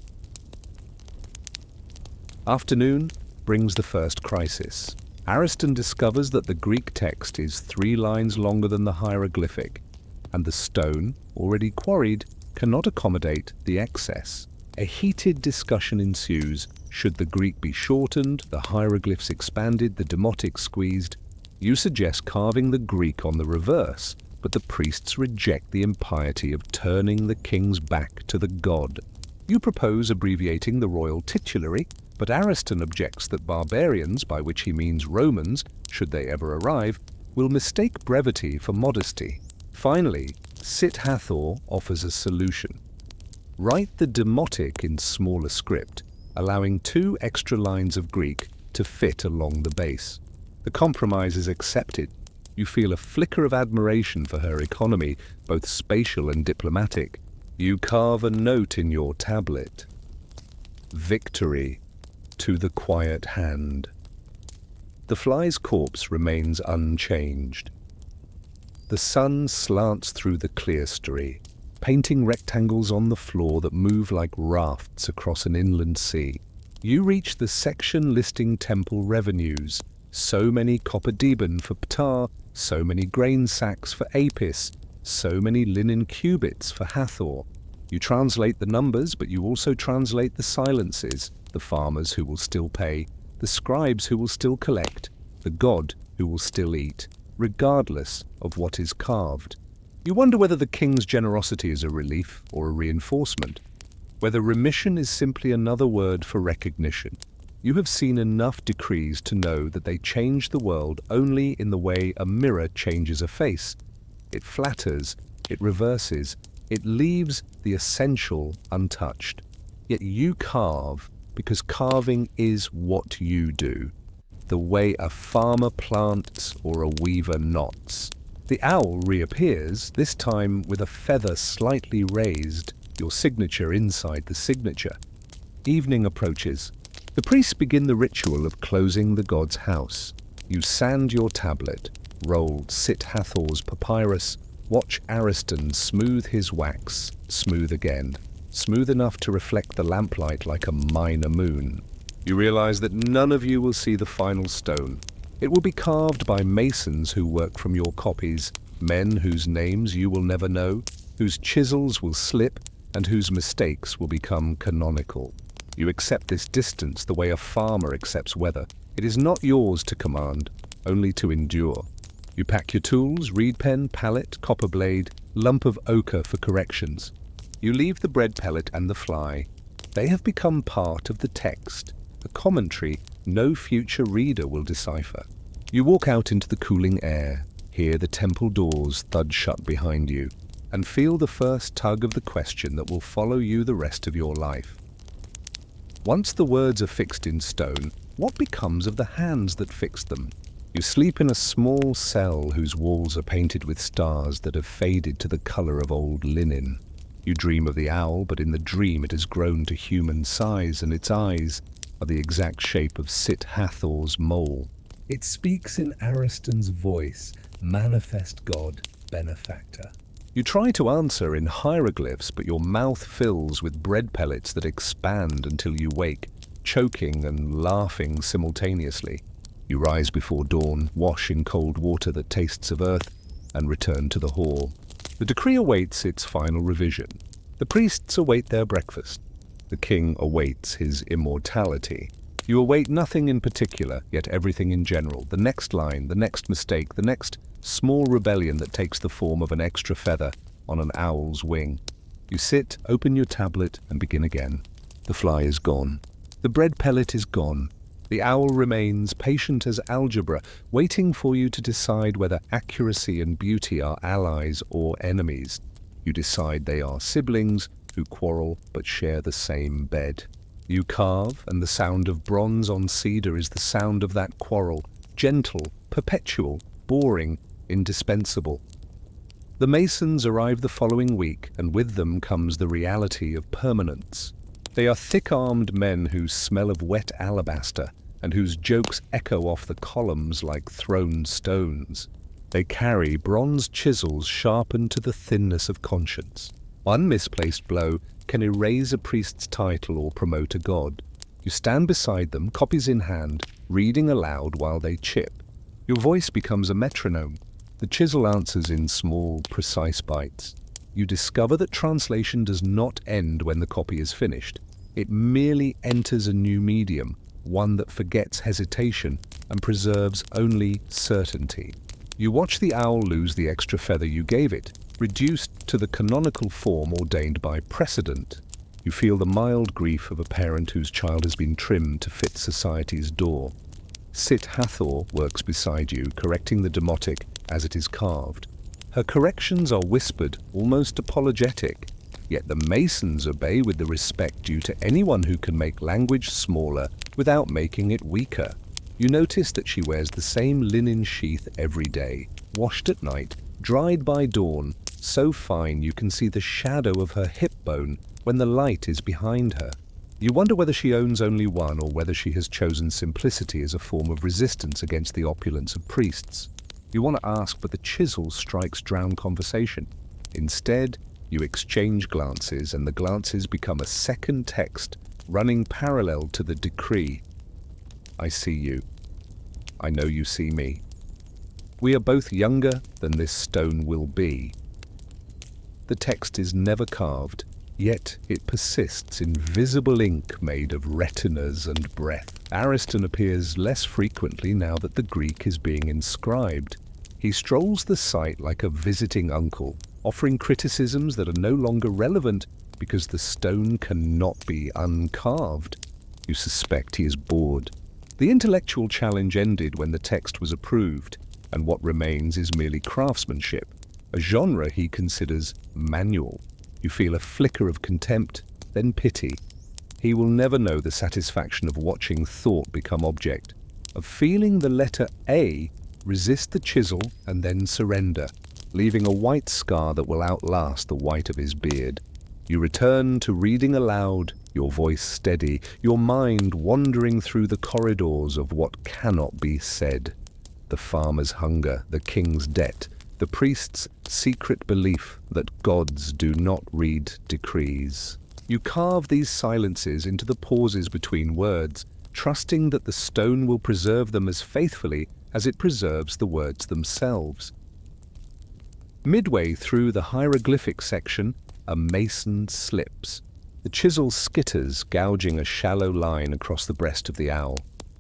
Afternoon brings the first crisis. Ariston discovers that the Greek text is 3 lines longer than the hieroglyphic, and the stone, already quarried, cannot accommodate the excess. A heated discussion ensues. Should the Greek be shortened, the hieroglyphs expanded, the demotic squeezed? You suggest carving the Greek on the reverse, but the priests reject the impiety of turning the king's back to the god. You propose abbreviating the royal titulary, but Ariston objects that barbarians, by which he means Romans, should they ever arrive, will mistake brevity for modesty. Finally, Sit Hathor offers a solution. Write the demotic in smaller script, allowing 2 extra lines of Greek to fit along the base. The compromise is accepted. You feel a flicker of admiration for her economy, both spatial and diplomatic. You carve a note in your tablet. Victory to the quiet hand. The fly's corpse remains unchanged. The sun slants through the clerestory, painting rectangles on the floor that move like rafts across an inland sea. You reach the section listing temple revenues. So many copper deben for Ptah, so many grain sacks for Apis, so many linen cubits for Hathor. You translate the numbers, but you also translate the silences, the farmers who will still pay, the scribes who will still collect, the god who will still eat, regardless of what is carved. You wonder whether the king's generosity is a relief or a reinforcement, whether remission is simply another word for recognition. You have seen enough decrees to know that they change the world only in the way a mirror changes a face. It flatters, it reverses, it leaves the essential untouched. Yet you carve because carving is what you do, the way a farmer plants or a weaver knots. The owl reappears, this time with a feather slightly raised, your signature inside the signature. Evening approaches. The priests begin the ritual of closing the god's house. You sand your tablet, roll Sit Hathor's papyrus, watch Ariston smooth his wax, smooth again, smooth enough to reflect the lamplight like a minor moon. You realize that none of you will see the final stone. It will be carved by masons who work from your copies, men whose names you will never know, whose chisels will slip, and whose mistakes will become canonical. You accept this distance the way a farmer accepts weather. It is not yours to command, only to endure. You pack your tools, reed pen, palette, copper blade, lump of ochre for corrections. You leave the bread pellet and the fly. They have become part of the text, a commentary no future reader will decipher. You walk out into the cooling air, hear the temple doors thud shut behind you, and feel the first tug of the question that will follow you the rest of your life. Once the words are fixed in stone, what becomes of the hands that fixed them? You sleep in a small cell whose walls are painted with stars that have faded to the color of old linen. You dream of the owl, but in the dream it has grown to human size, and its eyes are the exact shape of Sit Hathor's mole. It speaks in Ariston's voice, manifest god, benefactor. You try to answer in hieroglyphs, but your mouth fills with bread pellets that expand until you wake, choking and laughing simultaneously. You rise before dawn, wash in cold water that tastes of earth, and return to the hall. The decree awaits its final revision. The priests await their breakfast. The king awaits his immortality. You await nothing in particular, yet everything in general. The next line, the next mistake, the next small rebellion that takes the form of an extra feather on an owl's wing. You sit, open your tablet, and begin again. The fly is gone. The bread pellet is gone. The owl remains, patient as algebra, waiting for you to decide whether accuracy and beauty are allies or enemies. You decide they are siblings who quarrel but share the same bed. You carve, and the sound of bronze on cedar is the sound of that quarrel, gentle, perpetual, boring, indispensable. The masons arrive the following week, and with them comes the reality of permanence. They are thick-armed men who smell of wet alabaster, and whose jokes echo off the columns like thrown stones. They carry bronze chisels sharpened to the thinness of conscience. One misplaced blow can erase a priest's title or promote a god. You stand beside them, copies in hand, reading aloud while they chip. Your voice becomes a metronome. The chisel answers in small, precise bites. You discover that translation does not end when the copy is finished. It merely enters a new medium, one that forgets hesitation and preserves only certainty. You watch the owl lose the extra feather you gave it, reduced to the canonical form ordained by precedent. You feel the mild grief of a parent whose child has been trimmed to fit society's door. Sit Hathor works beside you, correcting the demotic as it is carved. Her corrections are whispered, almost apologetic, yet the masons obey with the respect due to anyone who can make language smaller without making it weaker. You notice that she wears the same linen sheath every day, washed at night, dried by dawn, so fine you can see the shadow of her hip bone when the light is behind her. You wonder whether she owns only one or whether she has chosen simplicity as a form of resistance against the opulence of priests. You want to ask, but the chisel strikes drown conversation. Instead, you exchange glances, and the glances become a second text running parallel to the decree. I see you. I know you see me. We are both younger than this stone will be. The text is never carved, yet it persists in visible ink made of retinas and breath. Ariston appears less frequently now that the Greek is being inscribed. He strolls the site like a visiting uncle, offering criticisms that are no longer relevant because the stone cannot be uncarved. You suspect he is bored. The intellectual challenge ended when the text was approved, and what remains is merely craftsmanship, a genre he considers manual. You feel a flicker of contempt, then pity. He will never know the satisfaction of watching thought become object, of feeling the letter A resist the chisel and then surrender, leaving a white scar that will outlast the white of his beard. You return to reading aloud, your voice steady, your mind wandering through the corridors of what cannot be said. The farmer's hunger, the king's debt, the priest's secret belief that gods do not read decrees. You carve these silences into the pauses between words, trusting that the stone will preserve them as faithfully as it preserves the words themselves. Midway through the hieroglyphic section, a mason slips. The chisel skitters, gouging a shallow line across the breast of the owl.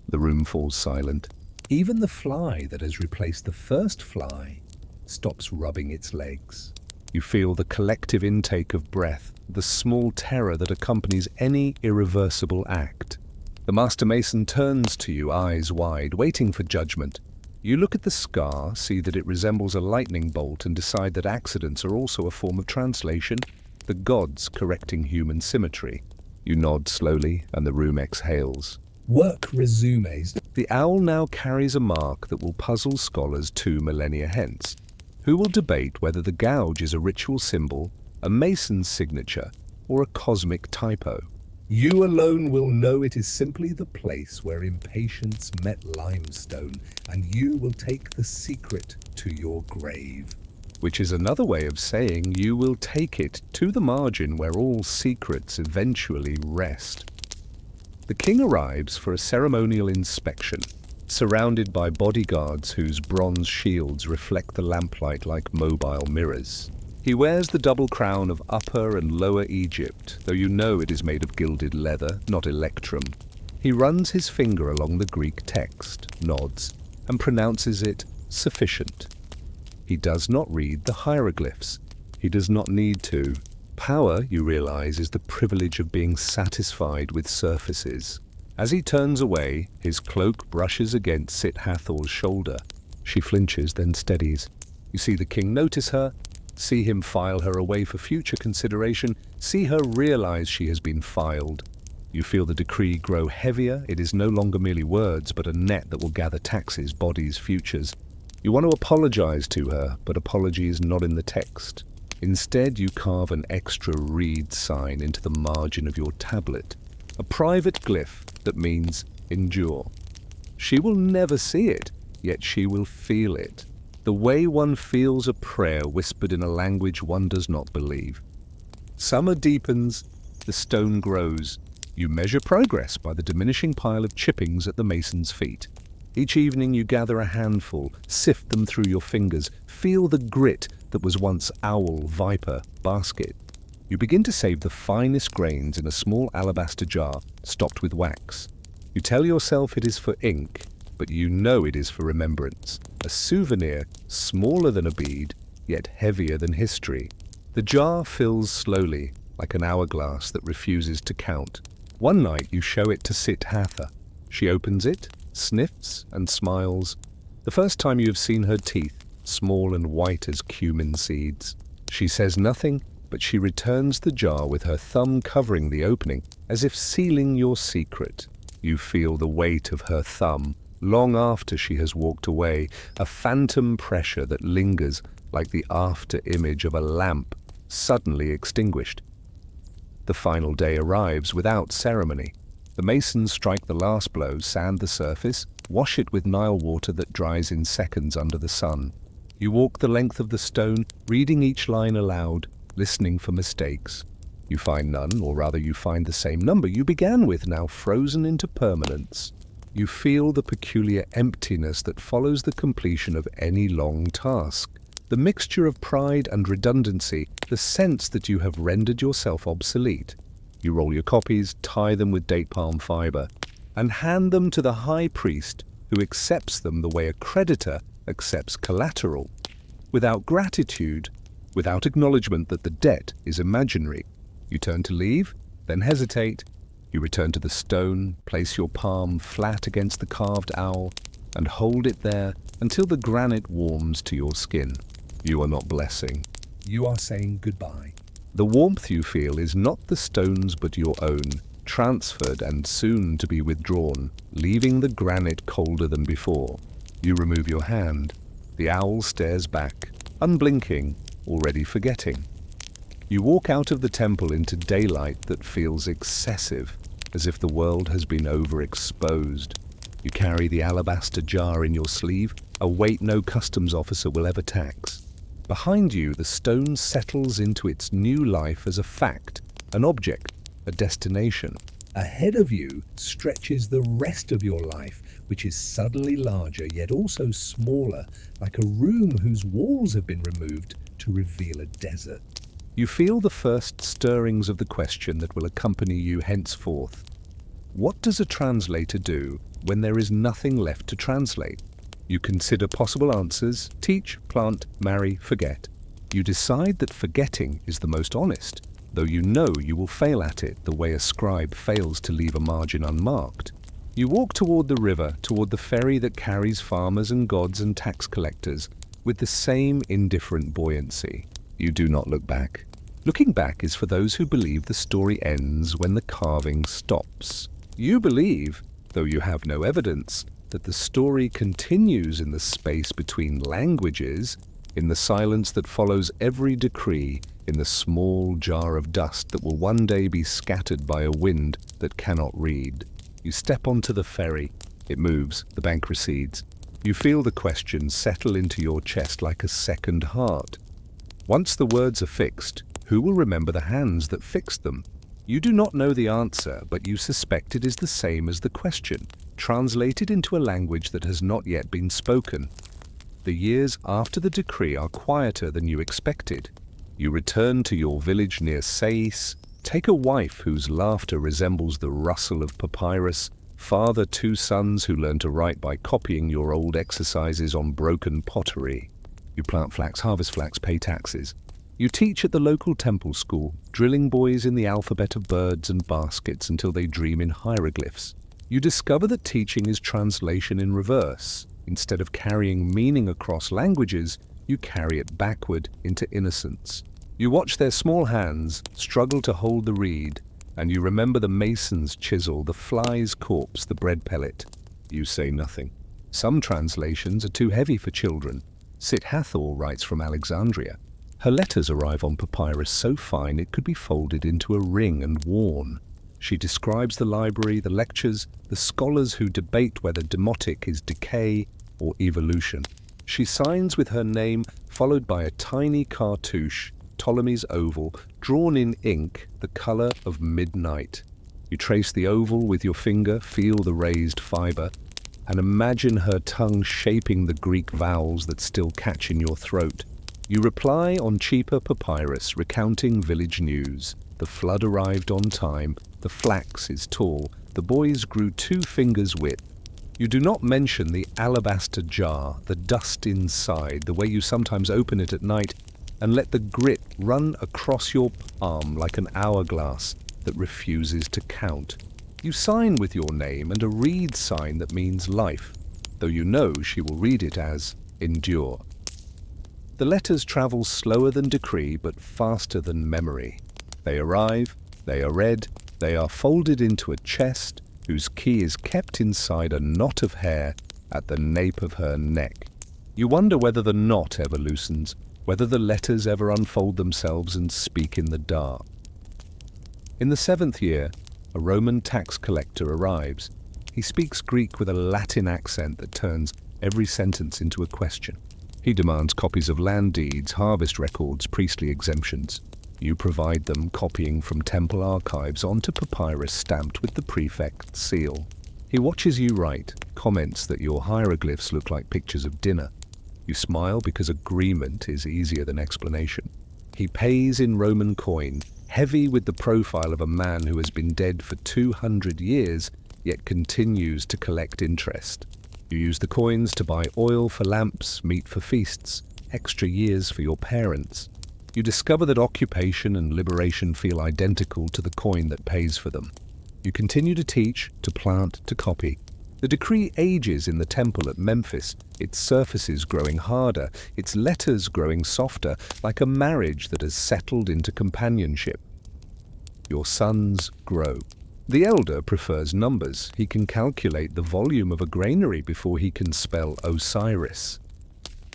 The room falls silent. Even the fly that has replaced the first fly stops rubbing its legs. You feel the collective intake of breath, the small terror that accompanies any irreversible act. The master mason turns to you, eyes wide, waiting for judgment. You look at the scar, see that it resembles a lightning bolt, and decide that accidents are also a form of translation, the gods correcting human symmetry. You nod slowly, and the room exhales. Work resumes. The owl now carries a mark that will puzzle scholars 2 millennia hence, who will debate whether the gouge is a ritual symbol, a mason's signature, or a cosmic typo. You alone will know it is simply the place where impatience met limestone, and you will take the secret to your grave. Which is another way of saying you will take it to the margin where all secrets eventually rest. The king arrives for a ceremonial inspection, surrounded by bodyguards whose bronze shields reflect the lamplight like mobile mirrors. He wears the double crown of Upper and Lower Egypt, though you know it is made of gilded leather, not electrum. He runs his finger along the Greek text, nods, and pronounces it sufficient. He does not read the hieroglyphs. He does not need to. Power, you realize, is the privilege of being satisfied with surfaces. As he turns away, his cloak brushes against Sit Hathor's shoulder. She flinches, then steadies. You see the king notice her, see him file her away for future consideration, see her realize she has been filed. You feel the decree grow heavier. It is no longer merely words, but a net that will gather taxes, bodies, futures. You want to apologize to her, but apology is not in the text. Instead, you carve an extra read sign into the margin of your tablet, a private glyph that means endure. She will never see it, yet she will feel it. The way one feels a prayer whispered in a language one does not believe. Summer deepens, the stone grows. You measure progress by the diminishing pile of chippings at the mason's feet. Each evening you gather a handful, sift them through your fingers, feel the grit that was once owl, viper, basket. You begin to save the finest grains in a small alabaster jar, stopped with wax. You tell yourself it is for ink, but you know it is for remembrance. A souvenir, smaller than a bead, yet heavier than history. The jar fills slowly, like an hourglass that refuses to count. One night you show it to Sithatha. She opens it, sniffs, and smiles. The first time you have seen her teeth, small and white as cumin seeds. She says nothing, but she returns the jar with her thumb covering the opening, as if sealing your secret. You feel the weight of her thumb, long after she has walked away, a phantom pressure that lingers like the after-image of a lamp suddenly extinguished. The final day arrives without ceremony. The masons strike the last blow, sand the surface, wash it with Nile water that dries in seconds under the sun. You walk the length of the stone, reading each line aloud, listening for mistakes. You find none, or rather you find the same number you began with, now frozen into permanence. You feel the peculiar emptiness that follows the completion of any long task. The mixture of pride and redundancy, the sense that you have rendered yourself obsolete. You roll your copies, tie them with date palm fiber, and hand them to the high priest, who accepts them the way a creditor accepts collateral. Without gratitude, without acknowledgement that the debt is imaginary. You turn to leave, then hesitate. You return to the stone, place your palm flat against the carved owl, and hold it there until the granite warms to your skin. You are not blessing. You are saying goodbye. The warmth you feel is not the stone's but your own, transferred and soon to be withdrawn, leaving the granite colder than before. You remove your hand. The owl stares back, unblinking, already forgetting. You walk out of the temple into daylight that feels excessive, as if the world has been overexposed. You carry the alabaster jar in your sleeve, a weight no customs officer will ever tax. Behind you, the stone settles into its new life as a fact, an object, a destination. Ahead of you stretches the rest of your life, which is suddenly larger yet also smaller, like a room whose walls have been removed to reveal a desert. You feel the first stirrings of the question that will accompany you henceforth. What does a translator do when there is nothing left to translate? You consider possible answers, teach, plant, marry, forget. You decide that forgetting is the most honest, though you know you will fail at it the way a scribe fails to leave a margin unmarked. You walk toward the river, toward the ferry that carries farmers and gods and tax collectors, with the same indifferent buoyancy. You do not look back. Looking back is for those who believe the story ends when the carving stops. You believe, though you have no evidence, that the story continues in the space between languages, in the silence that follows every decree, in the small jar of dust that will one day be scattered by a wind that cannot read. You step onto the ferry. It moves, the bank recedes. You feel the question settle into your chest like a second heart. Once the words are fixed, who will remember the hands that fixed them? You do not know the answer, but you suspect it is the same as the question, translated into a language that has not yet been spoken. The years after the decree are quieter than you expected. You return to your village near Sais, take a wife whose laughter resembles the rustle of papyrus, father two sons who learn to write by copying your old exercises on broken pottery. You plant flax, harvest flax, pay taxes. You teach at the local temple school, drilling boys in the alphabet of birds and baskets until they dream in hieroglyphs. You discover that teaching is translation in reverse. Instead of carrying meaning across languages, you carry it backward into innocence. You watch their small hands struggle to hold the reed, And you remember the mason's chisel, the fly's corpse, the bread pellet. You say nothing. Some translations are too heavy for children. Sit Hathor writes from Alexandria. Her letters arrive on papyrus so fine it could be folded into a ring and worn. She describes the library, the lectures, the scholars who debate whether demotic is decay or evolution. She signs with her name, followed by a tiny cartouche, Ptolemy's oval, drawn in ink, the color of midnight. You trace the oval with your finger, feel the raised fiber, and imagine her tongue shaping the Greek vowels that still catch in your throat. You reply on cheaper papyrus, recounting village news. The flood arrived on time, the flax is tall, the boys grew 2 fingers width. You do not mention the alabaster jar, the dust inside, the way you sometimes open it at night and let the grit run across your palm like an hourglass that refuses to count. You sign with your name and a reed sign that means life, though you know she will read it as endure. The letters travel slower than decree but faster than memory. They arrive, they are read, they are folded into a chest whose key is kept inside a knot of hair at the nape of her neck. You wonder whether the knot ever loosens, whether the letters ever unfold themselves and speak in the dark. In the 7th year, a Roman tax collector arrives. He speaks Greek with a Latin accent that turns every sentence into a question. He demands copies of land deeds, harvest records, priestly exemptions. You provide them, copying from temple archives onto papyrus stamped with the prefect's seal. He watches you write, comments that your hieroglyphs look like pictures of dinner. You smile because agreement is easier than explanation. He pays in Roman coin, heavy with the profile of a man who has been dead for 200 years, yet continues to collect interest. You use the coins to buy oil for lamps, meat for feasts, extra years for your parents. You discover that occupation and liberation feel identical to the coin that pays for them. You continue to teach, to plant, to copy. The decree ages in the temple at Memphis, its surfaces growing harder, its letters growing softer, like a marriage that has settled into companionship. Your sons grow. The elder prefers numbers. He can calculate the volume of a granary before he can spell Osiris.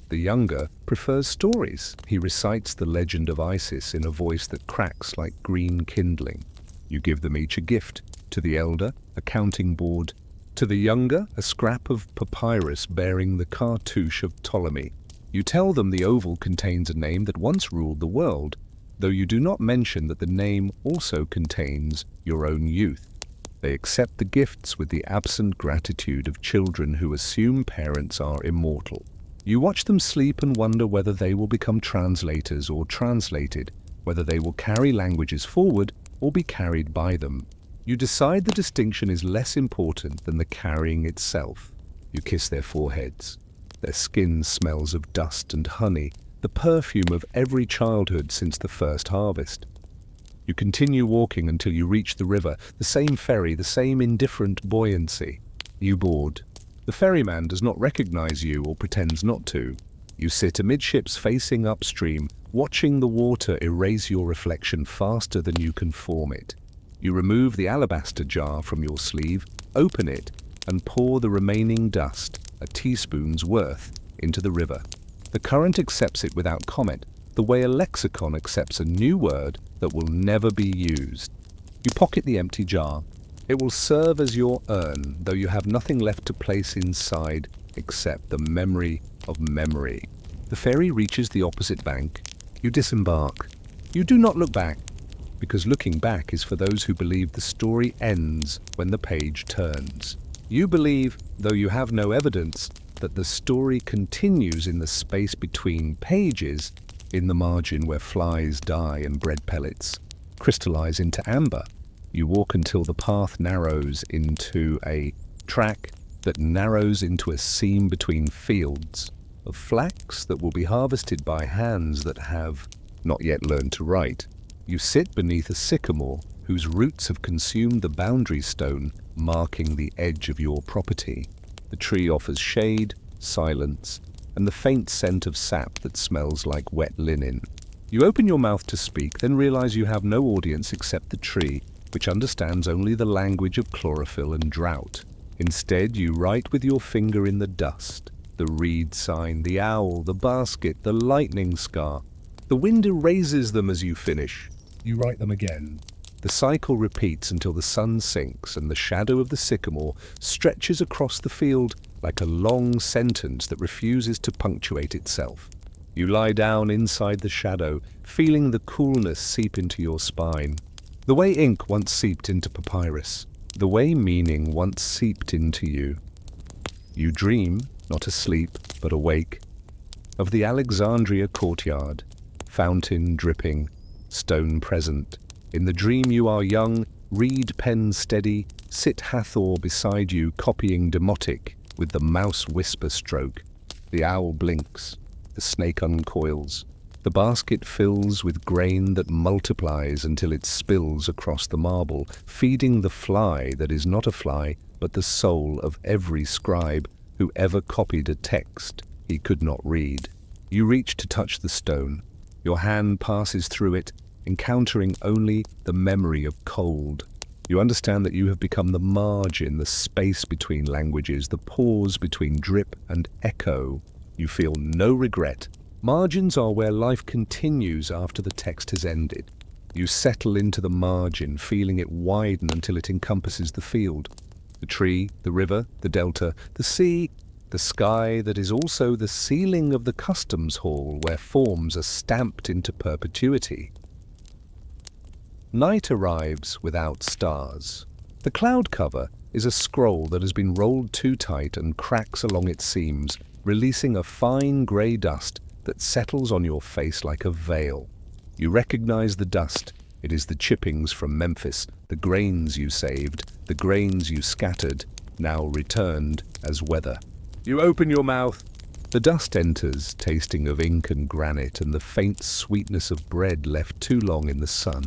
The younger prefers stories. He recites the legend of Isis in a voice that cracks like green kindling. You give them each a gift. To the elder, a counting board. To the younger, a scrap of papyrus bearing the cartouche of Ptolemy. You tell them the oval contains a name that once ruled the world, though you do not mention that the name also contains your own youth. They accept the gifts with the absent gratitude of children who assume parents are immortal. You watch them sleep and wonder whether they will become translators or translated, whether they will carry languages forward or be carried by them. You decide the distinction is less important than the carrying itself. You kiss their foreheads. Their skin smells of dust and honey, the perfume of every childhood since the first harvest. You continue walking until you reach the river, the same ferry, the same indifferent buoyancy. You board. The ferryman does not recognize you or pretends not to. You sit amidships facing upstream, watching the water erase your reflection faster than you can form it. You remove the alabaster jar from your sleeve, open it, and pour the remaining dust, a teaspoon's worth, into the river. The current accepts it without comment, the way a lexicon accepts a new word that will never be used. You pocket the empty jar. It will serve as your urn, though you have nothing left to place inside except the memory of memory. The ferry reaches the opposite bank. You disembark. You do not look back, because looking back is for those who believe the story ends when the page turns. You believe, though you have no evidence, that the story continues in the space between pages, in the margin where flies die and bread pellets crystallize into amber. You walk until the path narrows into a track that narrows into a seam between fields of flax that will be harvested by hands that have not yet learned to write. You sit beneath a sycamore whose roots have consumed the boundary stone marking the edge of your property. The tree offers shade, silence, and the faint scent of sap that smells like wet linen. You open your mouth to speak, then realize you have no audience except the tree. which understands only the language of chlorophyll and drought. Instead, you write with your finger in the dust. The reed sign, the owl, the basket, the lightning scar. The wind erases them as you finish. You write them again. The cycle repeats until the sun sinks and the shadow of the sycamore stretches across the field like a long sentence that refuses to punctuate itself. You lie down inside the shadow, feeling the coolness seep into your spine. The way ink once seeped into papyrus. The way meaning once seeped into you. You dream, not asleep, but awake, of the Alexandria courtyard, fountain dripping, stone present. In the dream you are young, reed pen steady, sit Hathor beside you copying demotic with the mouse whisper stroke. The owl blinks, the snake uncoils. The basket fills with grain that multiplies until it spills across the marble, feeding the fly that is not a fly, but the soul of every scribe who ever copied a text he could not read. You reach to touch the stone. Your hand passes through it, encountering only the memory of cold. You understand that you have become the margin, the space between languages, the pause between drip and echo. You feel no regret. Margins are where life continues after the text has ended. You settle into the margin, feeling it widen until it encompasses the field. The tree, the river, the delta, the sea, the sky that is also the ceiling of the customs hall where forms are stamped into perpetuity. Night arrives without stars. The cloud cover is a scroll that has been rolled too tight and cracks along its seams, releasing a fine grey dust that settles on your face like a veil. You recognize the dust. It is the chippings from Memphis, the grains you saved, the grains you scattered, now returned as weather. You open your mouth. The dust enters, tasting of ink and granite and the faint sweetness of bread left too long in the sun.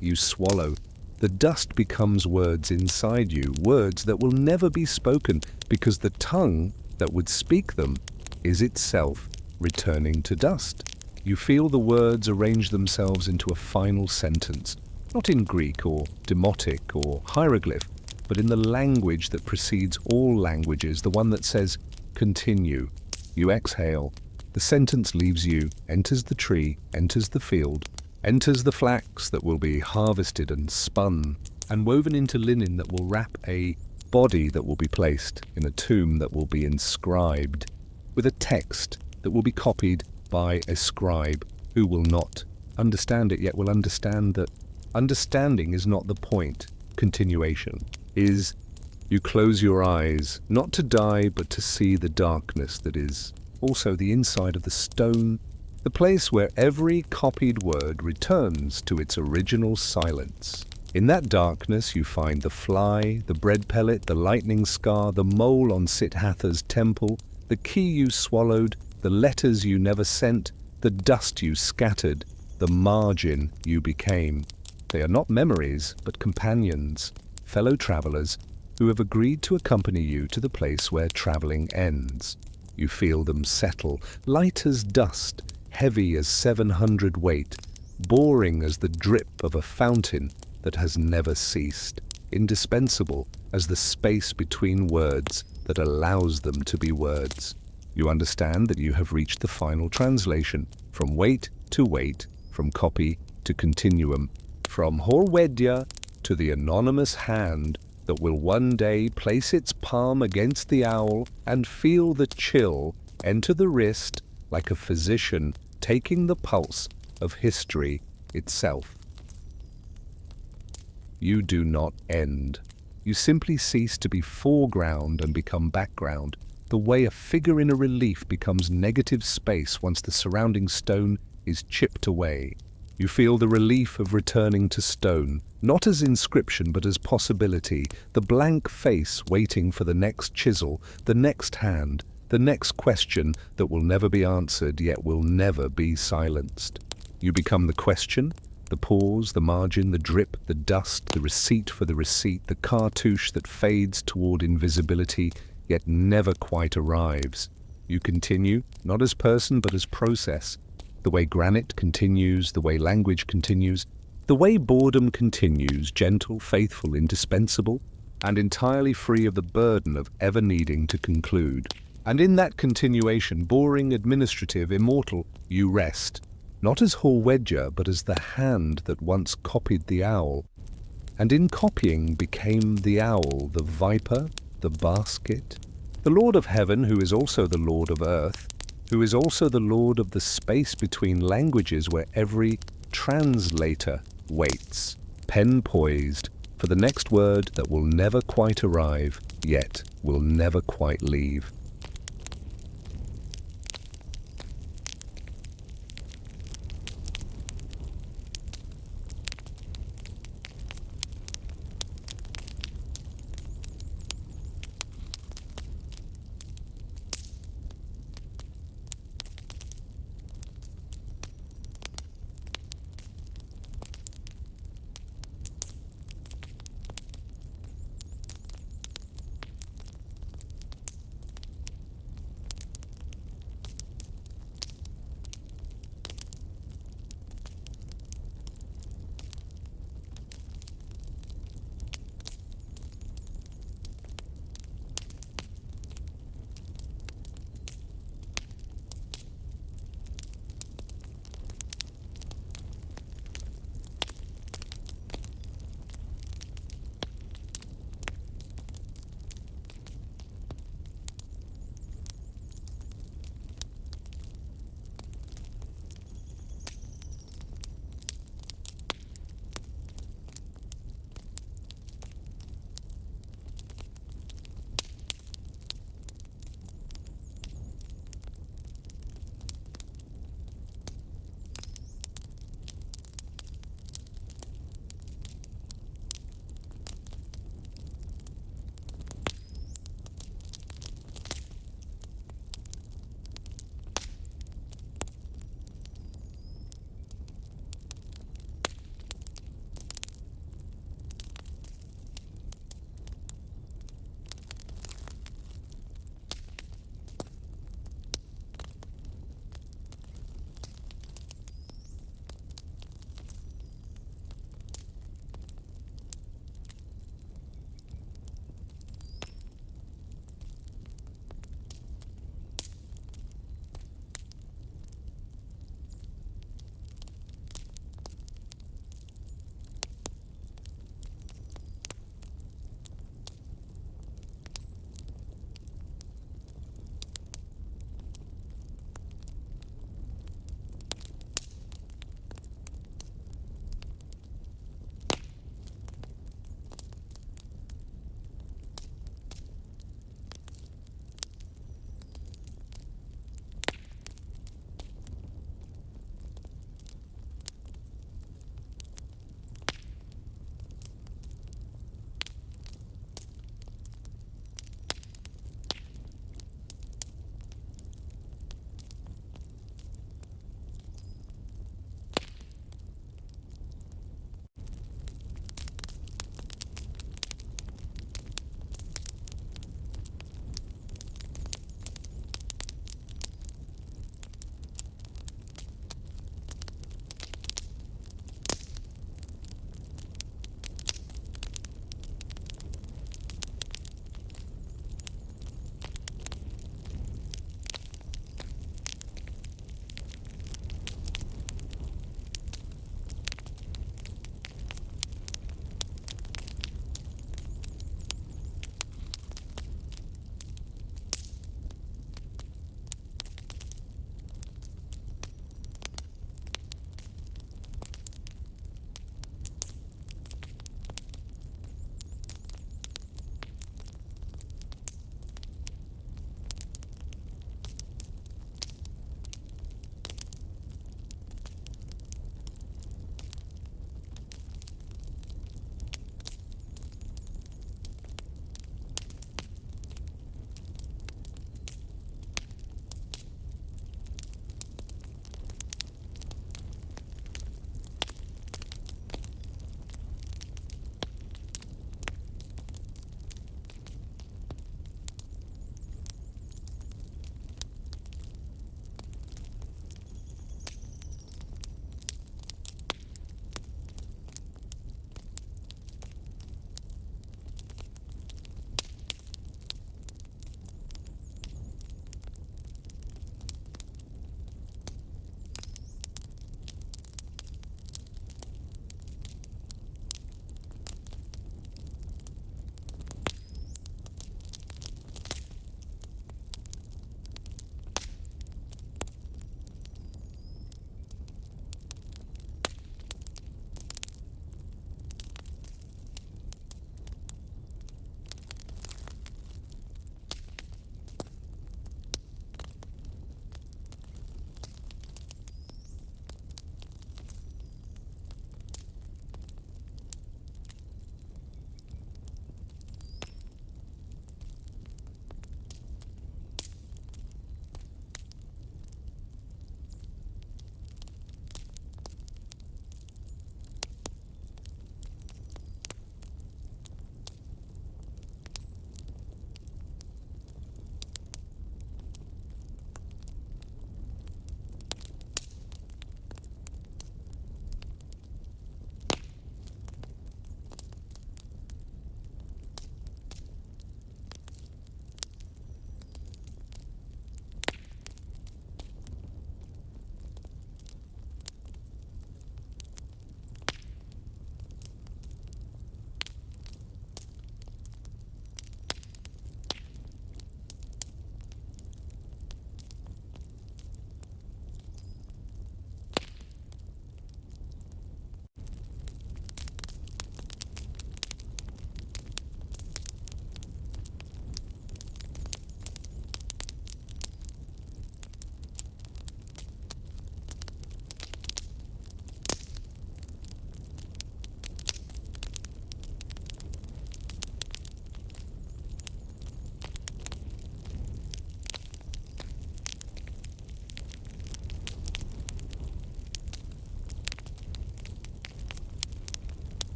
You swallow. The dust becomes words inside you, words that will never be spoken because the tongue that would speak them is itself returning to dust. You feel the words arrange themselves into a final sentence, not in Greek or demotic or hieroglyph, but in the language that precedes all languages, the one that says, continue. You exhale. The sentence leaves you, enters the tree, enters the field, enters the flax that will be harvested and spun, and woven into linen that will wrap a body that will be placed in a tomb that will be inscribed, with a text that will be copied by a scribe who will not understand it, yet will understand that understanding is not the point. Continuation is you close your eyes, not to die, but to see the darkness that is also the inside of the stone, the place where every copied word returns to its original silence. In that darkness you find the fly, the bread pellet, the lightning scar, the mole on Sit-Hathor's temple, the key you swallowed, the letters you never sent, the dust you scattered, the margin you became. They are not memories, but companions, fellow travelers, who have agreed to accompany you to the place where traveling ends. You feel them settle, light as dust, heavy as 700 weight, boring as the drip of a fountain that has never ceased, indispensable as the space between words that allows them to be words. You understand that you have reached the final translation, from weight to weight, from copy to continuum, from Horwedia to the anonymous hand that will one day place its palm against the owl and feel the chill enter the wrist like a physician taking the pulse of history itself. You do not end. You simply cease to be foreground and become background, the way a figure in a relief becomes negative space once the surrounding stone is chipped away. You feel the relief of returning to stone, not as inscription but as possibility, the blank face waiting for the next chisel, the next hand, the next question that will never be answered yet will never be silenced. You become the question, the pause, the margin, the drip, the dust, the receipt for the receipt, the cartouche that fades toward invisibility yet never quite arrives. You continue, not as person but as process. The way granite continues, the way language continues, The way boredom continues, gentle, faithful, indispensable, and entirely free of the burden of ever needing to conclude. And in that continuation, boring, administrative, immortal, you rest, not as Hall Wedger, but as the hand that once copied the owl, and in copying became the owl, the viper, the basket, the Lord of Heaven, who is also the Lord of Earth, who is also the Lord of the space between languages where every translator waits, pen poised, for the next word that will never quite arrive, yet will never quite leave.